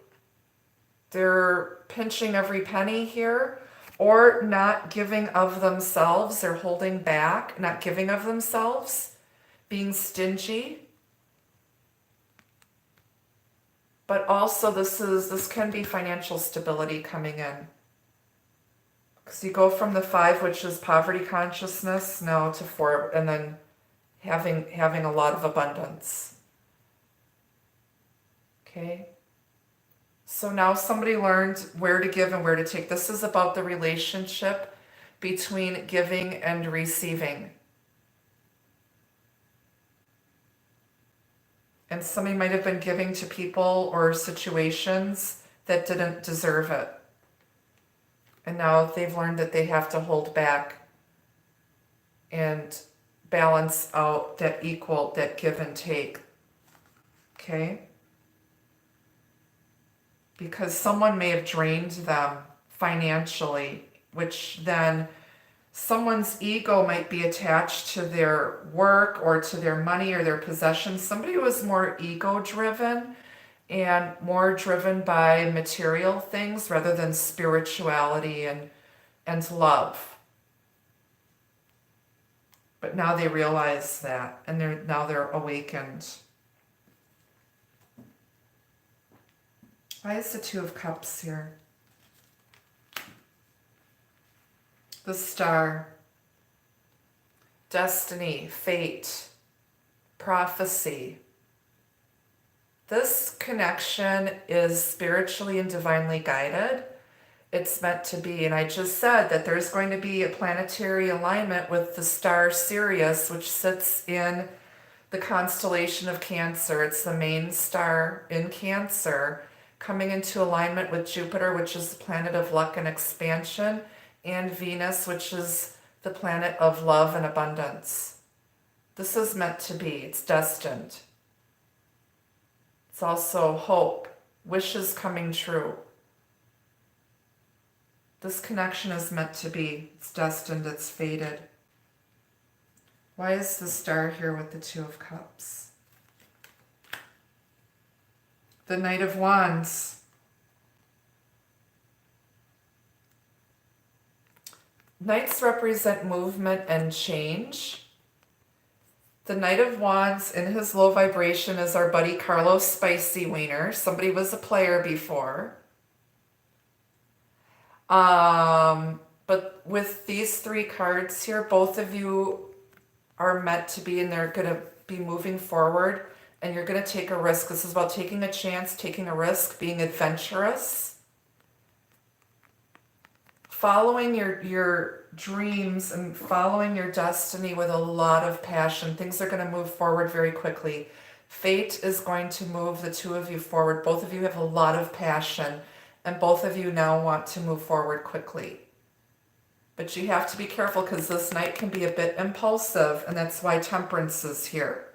Speaker 1: they're pinching every penny here, or not giving of themselves. They're holding back, not giving of themselves, being stingy. But also this can be financial stability coming in. Because you go from the 5, which is poverty consciousness, now to 4, and then having a lot of abundance. Okay? So now somebody learned where to give and where to take. This is about the relationship between giving and receiving. And somebody might have been giving to people or situations that didn't deserve it. And now they've learned that they have to hold back and balance out that give and take. Okay? Because someone may have drained them financially, which then someone's ego might be attached to their work or to their money or their possessions. Somebody who was more ego driven and more driven by material things rather than spirituality and love. But now they realize that, and they're awakened. Why is the 2 of Cups here? The Star. Destiny, fate, prophecy. This connection is spiritually and divinely guided. It's meant to be. And I just said that there's going to be a planetary alignment with the star Sirius, which sits in the constellation of Cancer. It's the main star in Cancer, coming into alignment with Jupiter, which is the planet of luck and expansion, and Venus, which is the planet of love and abundance. This is meant to be. It's destined. It's also hope, wishes coming true. This connection is meant to be. It's destined. It's fated. Why is the Star here with the 2 of Cups? The Knight of Wands. Knights represent movement and change. The Knight of Wands in his low vibration is our buddy Carlos Spicy Wiener. Somebody was a player before. But with these 3 cards here, both of you are meant to be, and they're going to be moving forward, and you're going to take a risk. This is about taking a chance, taking a risk, being adventurous, following your dreams and following your destiny with a lot of passion. Things are going to move forward very quickly. Fate is going to move the 2 of you forward. Both of you have a lot of passion, and both of you now want to move forward quickly. But you have to be careful because this Knight can be a bit impulsive, and that's why Temperance is here.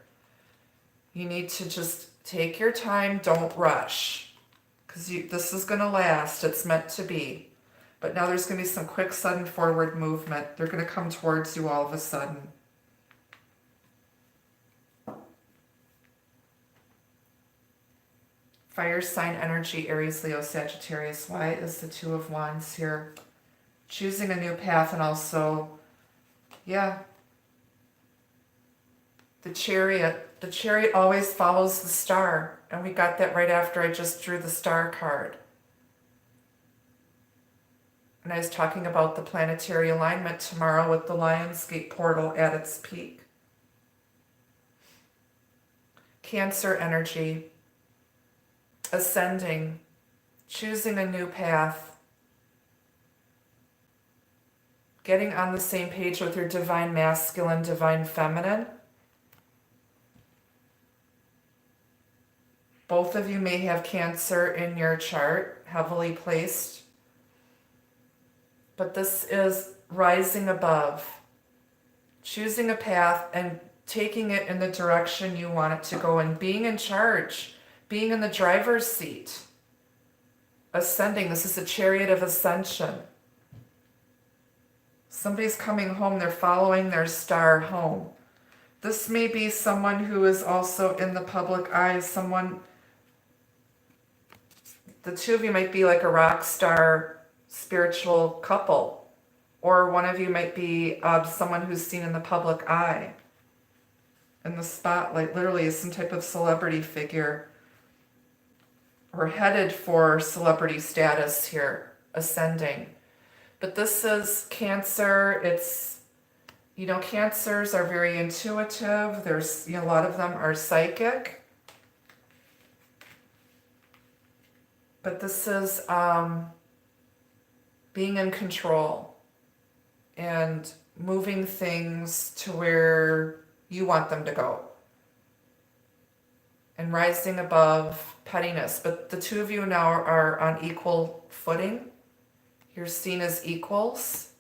Speaker 1: You need to just take your time, don't rush, because this is going to last. It's meant to be. But now there's going to be some quick, sudden forward movement. They're going to come towards you all of a sudden. Fire sign energy, Aries, Leo, Sagittarius. Why is the 2 of Wands here? Choosing a new path, and also, yeah, the Chariot. The Chariot always follows the star, and we got that right after I just drew the star card. And I was talking about the planetary alignment tomorrow with the Lionsgate portal at its peak. Cancer energy, ascending, choosing a new path, getting on the same page with your divine masculine, divine feminine. Both of you may have Cancer in your chart, heavily placed. But this is rising above, choosing a path and taking it in the direction you want it to go, and being in charge, being in the driver's seat. Ascending, this is a Chariot of ascension. Somebody's coming home, they're following their star home. This may be someone who is also in the public eye, the 2 of you might be like a rock star spiritual couple, or one of you might be someone who's seen in the public eye, in the spotlight, literally as some type of celebrity figure. or headed for celebrity status here, ascending. But this is Cancer. It's, Cancers are very intuitive. There's, a lot of them are psychic. But this is being in control and moving things to where you want them to go. And rising above pettiness. But the two of you now are on equal footing. You're seen as equals.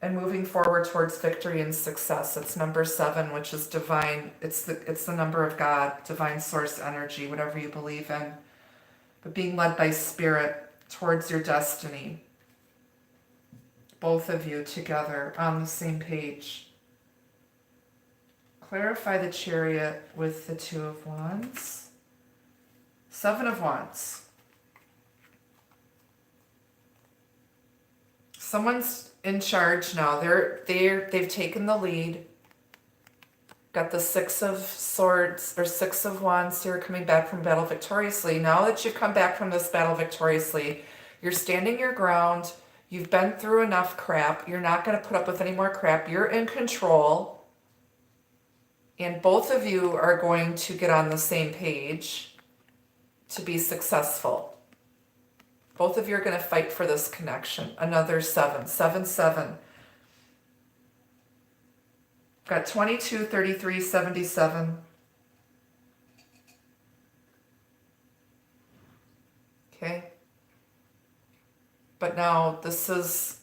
Speaker 1: And moving forward towards victory and success. It's number 7, which is divine. It's the number of God, divine source energy, whatever you believe in. But being led by spirit towards your destiny. Both of you together on the same page. Clarify the Chariot with the 2 of Wands. 7 of Wands. Someone's in charge now. They've taken the lead. Got the 6 of Swords or 6 of Wands here, coming back from battle victoriously. Now that you've come back from this battle victoriously, you're standing your ground. You've been through enough crap. You're not going to put up with any more crap. You're in control. And both of you are going to get on the same page to be successful. Both of you are going to fight for this connection. Another 7. 7, 7. Got 22, 33, 77. Okay. But now this is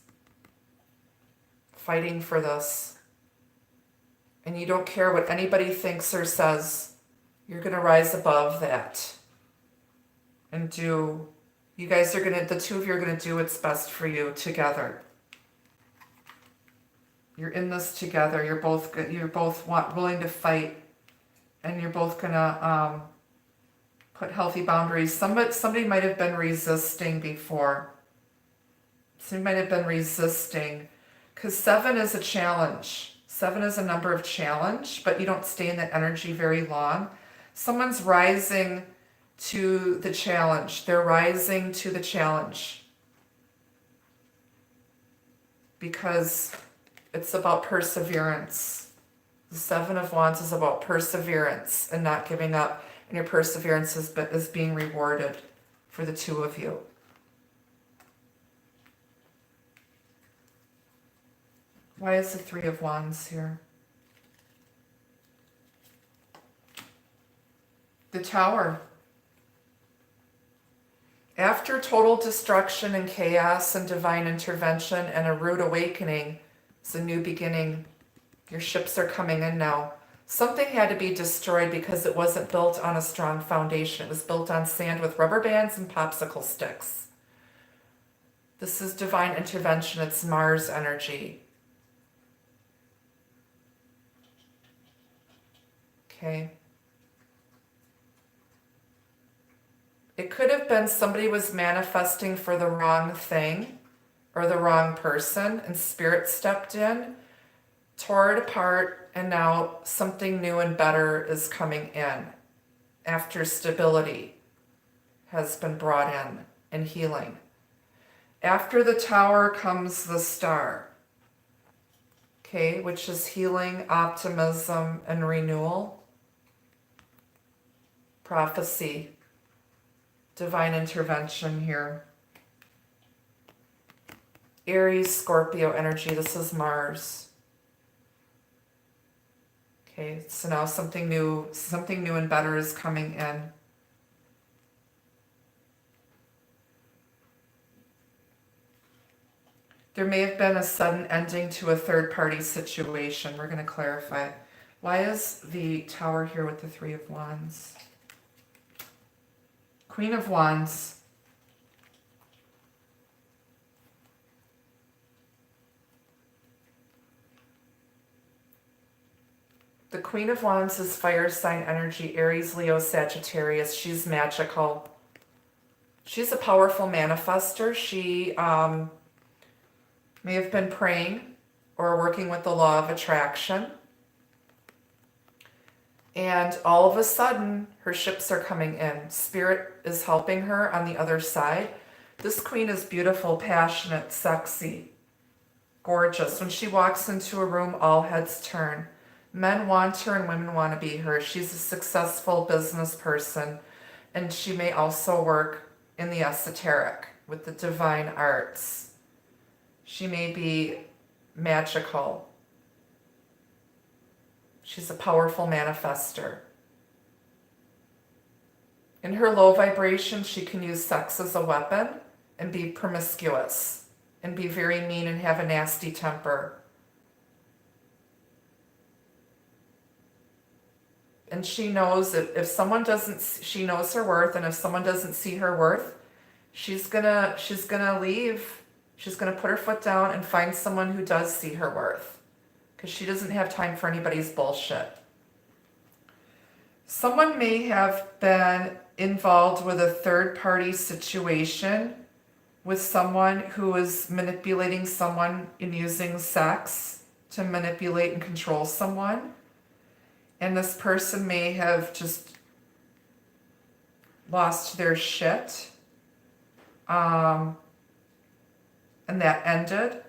Speaker 1: fighting for this. And you don't care what anybody thinks or says. You're going to rise above that. And the two of you are going to do what's best for you together. You're in this together. You're both willing to fight. And you're both going to put healthy boundaries. Somebody might have been resisting before. Somebody might have been resisting. Because 7 is a challenge. 7 is a number of challenge, but you don't stay in that energy very long. Someone's rising to the challenge. They're rising to the challenge. Because it's about perseverance. The 7 of Wands is about perseverance and not giving up. And your perseverance is being rewarded for the two of you. Why is the 3 of Wands here? The Tower. After total destruction and chaos and divine intervention and a rude awakening, it's a new beginning. Your ships are coming in now. Something had to be destroyed because it wasn't built on a strong foundation. It was built on sand with rubber bands and popsicle sticks. This is divine intervention. It's Mars energy. Okay. It could have been somebody was manifesting for the wrong thing or the wrong person, and spirit stepped in, tore it apart, and now something new and better is coming in after stability has been brought in and healing. After the Tower comes the Star, okay, which is healing, optimism, and renewal. Prophecy, divine intervention here. Aries, Scorpio energy, this is Mars. Okay, so now something new and better is coming in. There may have been a sudden ending to a third-party situation. We're going to clarify. Why is the Tower here with the 3 of Wands? Queen of Wands. The Queen of Wands is fire sign energy, Aries, Leo, Sagittarius. She's magical. She's a powerful manifester. She may have been praying or working with the law of attraction. And all of a sudden, her ships are coming in. Spirit is helping her on the other side. This queen is beautiful, passionate, sexy, gorgeous. When she walks into a room, all heads turn. Men want her and women want to be her. She's a successful business person, and she may also work in the esoteric with the divine arts. She may be magical. She's a powerful manifester. In her low vibration, she can use sex as a weapon and be promiscuous and be very mean and have a nasty temper. And she knows if someone doesn't, she knows her worth, and if someone doesn't see her worth, she's gonna leave. She's gonna put her foot down and find someone who does see her worth, because she doesn't have time for anybody's bullshit. Someone may have been involved with a third-party situation with someone who is manipulating someone and using sex to manipulate and control someone. And this person may have just lost their shit. And that ended.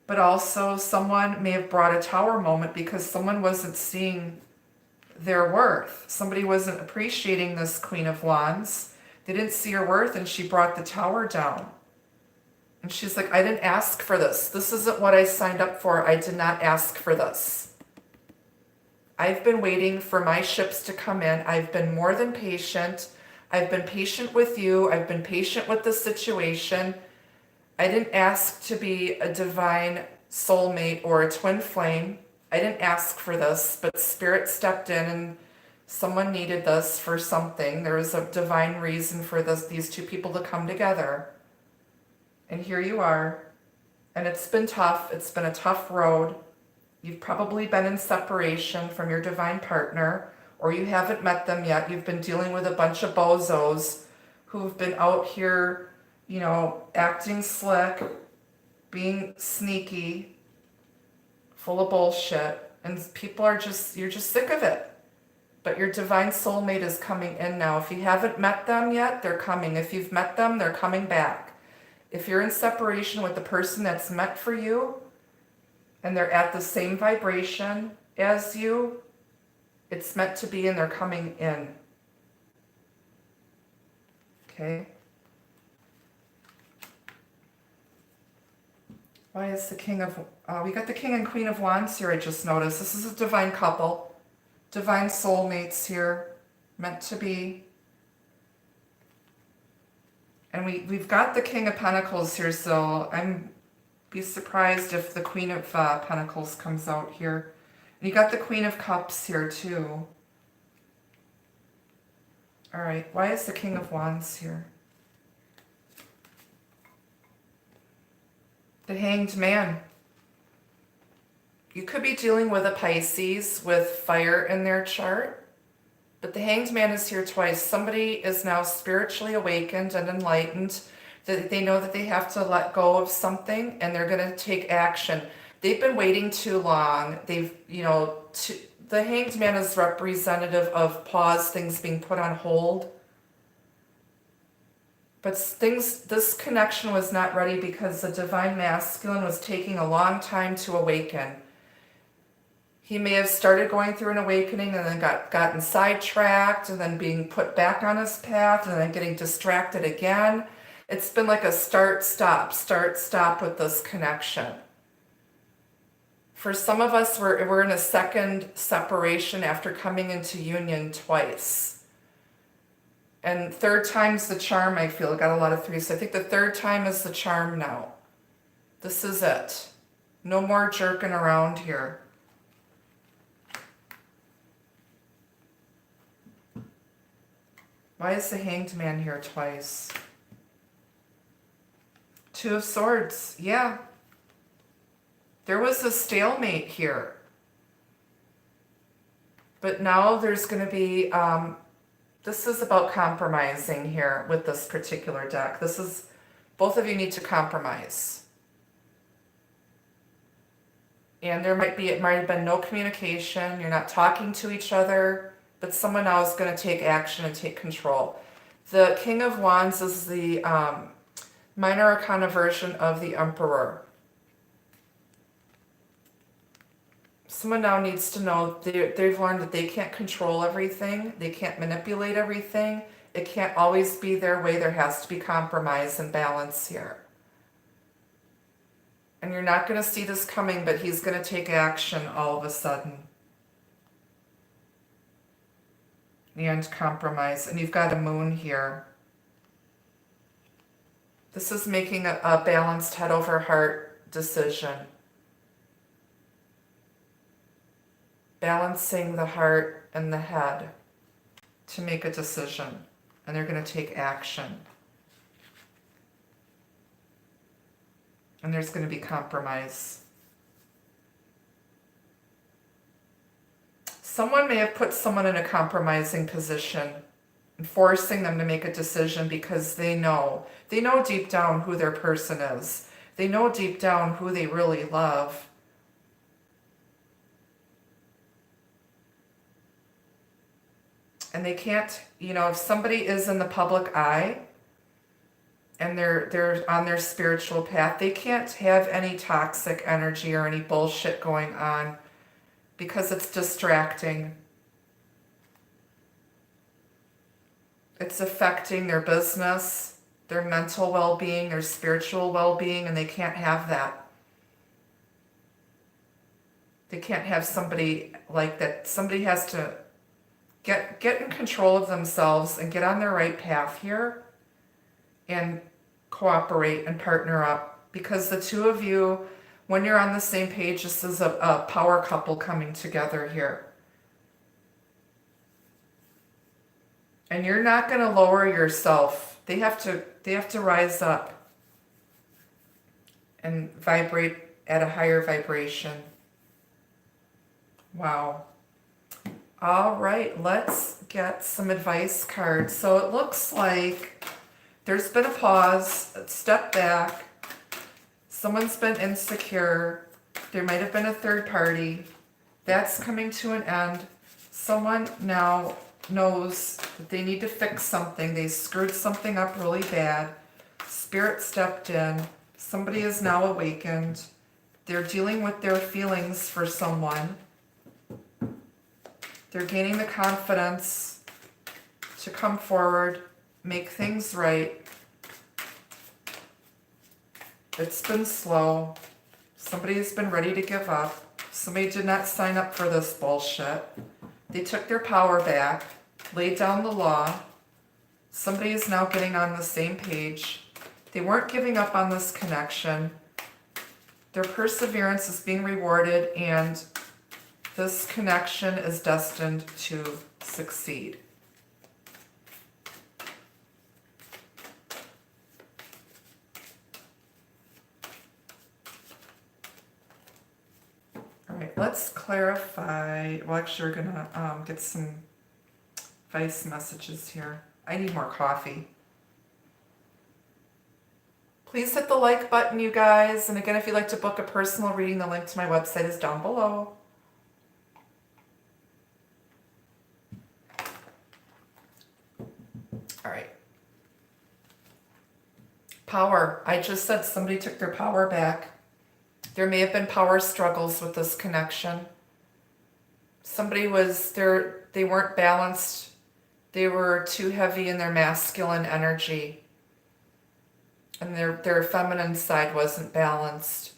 Speaker 1: But also someone may have brought a tower moment because someone wasn't seeing their worth. Somebody wasn't appreciating this Queen of Wands. They didn't see her worth, and she brought the tower down. And she's like, I didn't ask for this. This isn't what I signed up for. I did not ask for this. I've been waiting for my ships to come in. I've been more than patient. I've been patient with you. I've been patient with the situation. I didn't ask to be a divine soulmate or a twin flame. I didn't ask for this, but Spirit stepped in and someone needed this for something. There was a divine reason for these two people to come together. And here you are. And it's been tough. It's been a tough road. You've probably been in separation from your divine partner, or you haven't met them yet. You've been dealing with a bunch of bozos who've been out here, you know, acting slick, being sneaky, full of bullshit. And people are you're just sick of it. But your divine soulmate is coming in now. If you haven't met them yet, they're coming. If you've met them, they're coming back. If you're in separation with the person that's meant for you, and they're at the same vibration as you, it's meant to be, and they're coming in. Okay? Why is the King of... we got the King and Queen of Wands here, I just noticed. This is a divine couple. Divine soulmates here. Meant to be. And we've got the King of Pentacles here, so I'm... be surprised if the Queen of Pentacles comes out here. And you got the Queen of Cups here too. All right, why is the King of Wands here? The Hanged Man. You could be dealing with a Pisces with fire in their chart, but the Hanged Man is here twice. Somebody is now spiritually awakened and enlightened, that they know that they have to let go of something and they're going to take action. They've been waiting too long. They've, you know, the Hanged Man is representative of pause, things being put on hold. But this connection was not ready because the Divine Masculine was taking a long time to awaken. He may have started going through an awakening and then gotten sidetracked and then being put back on his path and then getting distracted again. It's been like a start-stop with this connection. For some of us, we're in a second separation after coming into union twice. And third time's the charm, I feel. I got a lot of threes. So I think the third time is the charm now. This is it. No more jerking around here. Why is the Hanged Man here twice? Two of Swords, yeah. There was a stalemate here. But now there's going to be, this is about compromising here with this particular deck. This is, both of you need to compromise. And it might have been no communication. You're not talking to each other, but someone now is going to take action and take control. The King of Wands is the minor arcana version of the Emperor. Someone now needs to know they've learned that they can't control everything. They can't manipulate everything. It can't always be their way. There has to be compromise and balance here. And you're not going to see this coming, but he's going to take action all of a sudden. And compromise. And you've got a moon here. This is making a balanced head over heart decision. Balancing the heart and the head to make a decision. And they're going to take action. And there's going to be compromise. Someone may have put someone in a compromising position, forcing them to make a decision because they know deep down who their person is. They know deep down who they really love. And they can't, if somebody is in the public eye, and they're on their spiritual path, they can't have any toxic energy or any bullshit going on because it's distracting. It's affecting their business, their mental well-being, their spiritual well-being, and they can't have that. They can't have somebody like that. Somebody has to get in control of themselves and get on their right path here and cooperate and partner up, because the two of you, when you're on the same page, this is a power couple coming together here. And you're not going to lower yourself. They have to rise up and vibrate at a higher vibration. Wow. All right, let's get some advice cards. So it looks like there's been a pause, a step back. Someone's been insecure. There might have been a third party. That's coming to an end. Someone now knows that they need to fix something. They screwed something up really bad. Spirit stepped in. Somebody is now awakened. They're dealing with their feelings for someone. They're gaining the confidence to come forward, make things right. It's been slow. Somebody has been ready to give up. Somebody did not sign up for this bullshit. They took their power back, laid down the law. Somebody is now getting on the same page. They weren't giving up on this connection. Their perseverance is being rewarded, and this connection is destined to succeed. All right, let's clarify. Well, actually, we're gonna get some advice messages here. I need more coffee. Please hit the like button, you guys. And again, if you'd like to book a personal reading, the link to my website is down below. All right. Power. I just said somebody took their power back. There may have been power struggles with this connection. Somebody was there, they weren't balanced. They were too heavy in their masculine energy. And their feminine side wasn't balanced.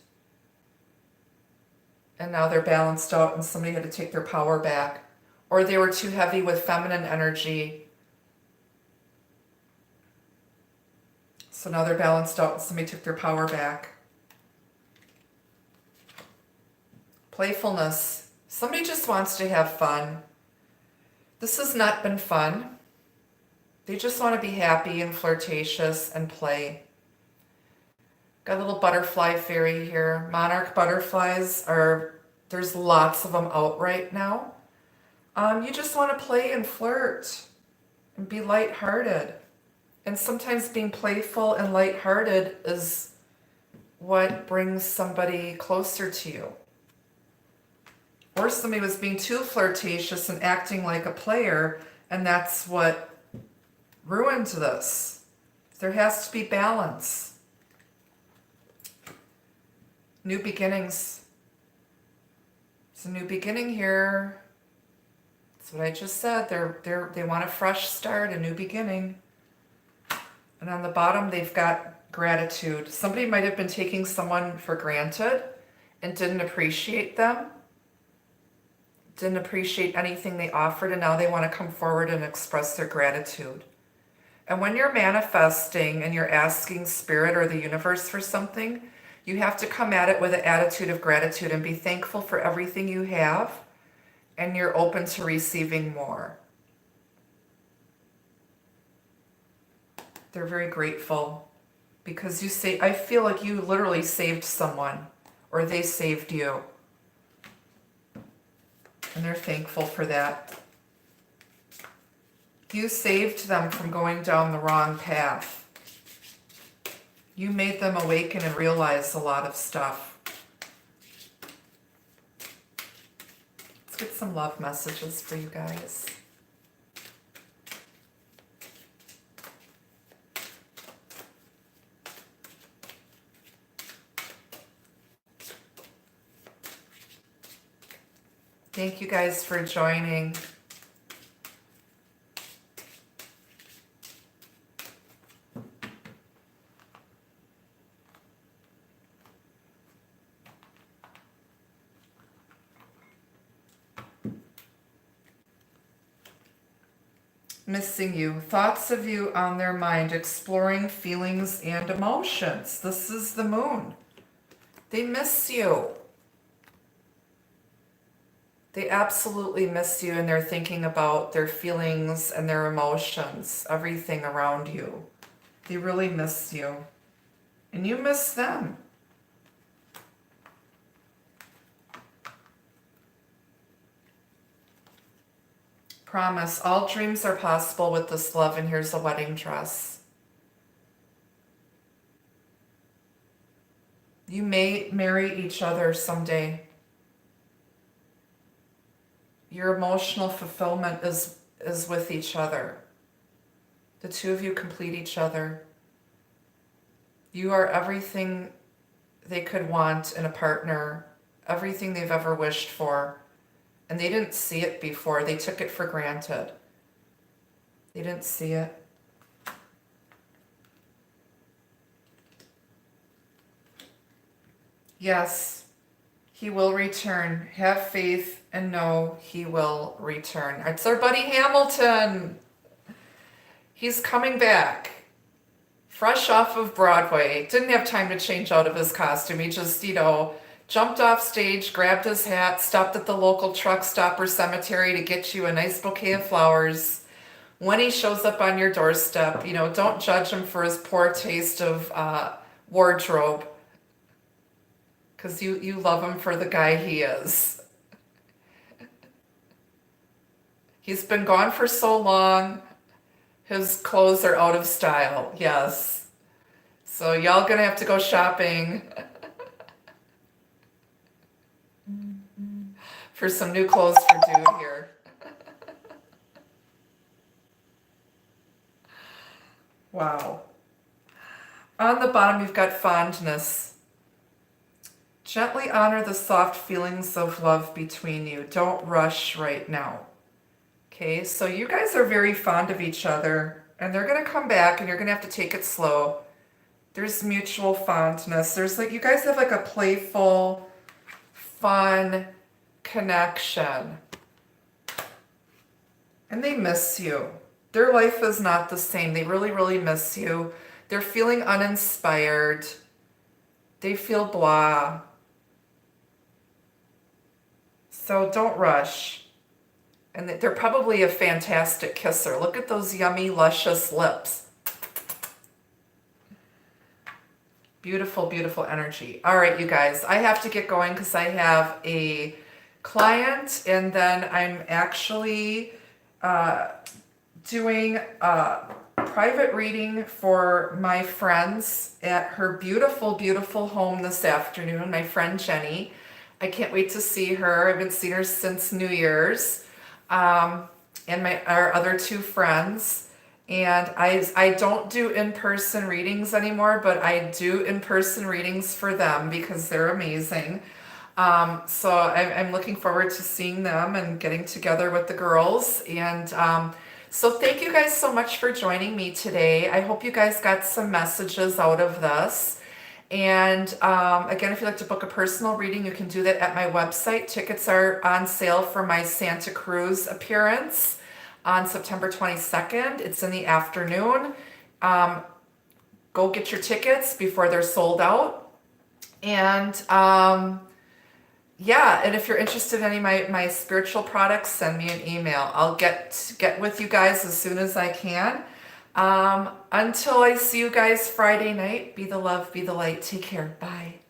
Speaker 1: And now they're balanced out, and somebody had to take their power back. Or they were too heavy with feminine energy. So now they're balanced out and somebody took their power back. Playfulness. Somebody just wants to have fun. This has not been fun. They just want to be happy and flirtatious and play. Got a little butterfly fairy here. Monarch butterflies there's lots of them out right now. You just want to play and flirt and be lighthearted. And sometimes being playful and lighthearted is what brings somebody closer to you. Or somebody was being too flirtatious and acting like a player, and that's what ruined this. There has to be balance. New beginnings. It's a new beginning here. That's what I just said. They want a fresh start, a new beginning. And on the bottom, they've got gratitude. Somebody might have been taking someone for granted and didn't appreciate them, didn't appreciate anything they offered, and now they want to come forward and express their gratitude. And when you're manifesting and you're asking spirit or the universe for something, you have to come at it with an attitude of gratitude and be thankful for everything you have, and you're open to receiving more. They're very grateful because you say, I feel like you literally saved someone, or they saved you. And they're thankful for that. You saved them from going down the wrong path. You made them awaken and realize a lot of stuff. Let's get some love messages for you guys. Thank you guys for joining. Missing you. Thoughts of you on their mind, exploring feelings and emotions. This is the moon. They miss you. They absolutely miss you, and they're thinking about their feelings and their emotions, everything around you. They really miss you. And you miss them. Promise, all dreams are possible with this love, and here's a wedding dress. You may marry each other someday. Your emotional fulfillment is with each other. The two of you complete each other. You are everything they could want in a partner, everything they've ever wished for. And they didn't see it before. They took it for granted. They didn't see it. Yes. He will return. Have faith and know he will return. It's our buddy Hamilton. He's coming back. Fresh off of Broadway. Didn't have time to change out of his costume. He just, jumped off stage, grabbed his hat, stopped at the local truck stop or cemetery to get you a nice bouquet of flowers. When he shows up on your doorstep, don't judge him for his poor taste of wardrobe. Because you love him for the guy he is. He's been gone for so long, his clothes are out of style, yes. So y'all gonna have to go shopping for some new clothes for dude here. Wow. On the bottom, you've got fondness. Gently honor the soft feelings of love between you. Don't rush right now. Okay, so you guys are very fond of each other, and they're going to come back, and you're going to have to take it slow. There's mutual fondness. There's you guys have a playful, fun connection. And they miss you. Their life is not the same. They really, really miss you. They're feeling uninspired. They feel blah. So don't rush. And they're probably a fantastic kisser. Look at those yummy, luscious lips. Beautiful, beautiful energy. All right, you guys, I have to get going because I have a client, and then I'm actually doing a private reading for my friends at her beautiful, beautiful home this afternoon, my friend Jenny. I can't wait to see her. I haven't seen her since New Year's. And our other two friends. And I don't do in-person readings anymore, but I do in-person readings for them because they're amazing. So I'm looking forward to seeing them and getting together with the girls. And so thank you guys so much for joining me today. I hope you guys got some messages out of this. And again, if you'd like to book a personal reading, you can do that at my website. Tickets are on sale for my Santa Cruz appearance on September 22nd. It's in the afternoon. Go get your tickets before they're sold out. And yeah, and if you're interested in any of my spiritual products, send me an email. I'll get with you guys as soon as I can. Until I see you guys Friday night, be the love, be the light. Take care. Bye.